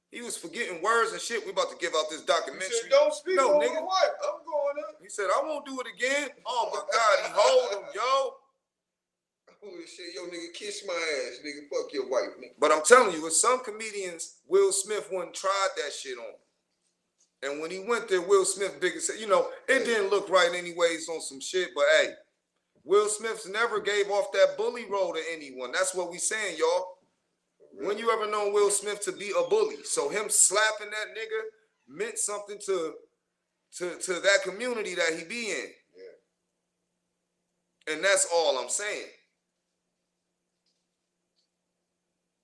He was forgetting words and shit. We about to give out this documentary. He said, don't speak no, over nigga. what? I'm going up. He said, I won't do it again. Oh, my God. He hold him, yo. Holy shit, yo, nigga, kiss my ass. Nigga, fuck your wife, nigga. But I'm telling you, with some comedians, Will Smith wouldn't tried that shit on him. And when he went there, Will Smith said, you know, it didn't look right anyways on some shit, but hey, Will Smith's never gave off that bully role to anyone. That's what we saying, y'all. When you ever known Will Smith to be a bully? So him slapping that nigga meant something to that community that he be in. Yeah. And that's all I'm saying.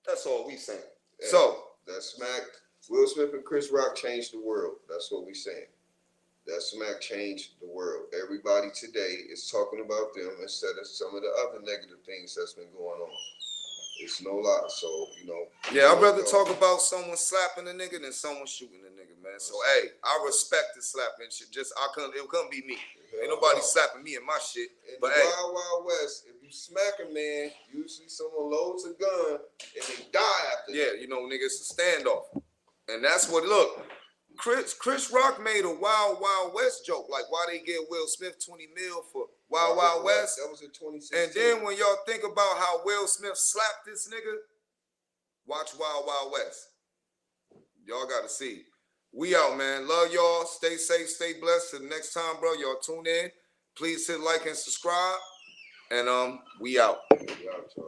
That's all we saying. Yeah, so that smack, Will Smith and Chris Rock changed the world. That's what we saying. That smack changed the world. Everybody today is talking about them instead of some of the other negative things that's been going on. It's no lie. So, you know. Yeah, I'd rather talk about someone slapping a nigga than someone shooting a nigga, man. man. So hey, I respect the slapping shit. Just it couldn't be me. Ain't nobody slapping me in my shit. In but the hey, Wild West, if you smack a man, usually someone loads a gun and they die after that. you know, nigga, it's a standoff. And that's what, look, Chris Rock made a Wild West joke. Like, why they get Will Smith 20 mil for Wild West? That was in 2016. And then when y'all think about how Will Smith slapped this nigga, watch Wild West. Y'all got to see. We out, man. Love y'all. Stay safe, stay blessed. Till the next time, bro. Y'all tune in. Please hit like and subscribe. And we out. We out, y'all.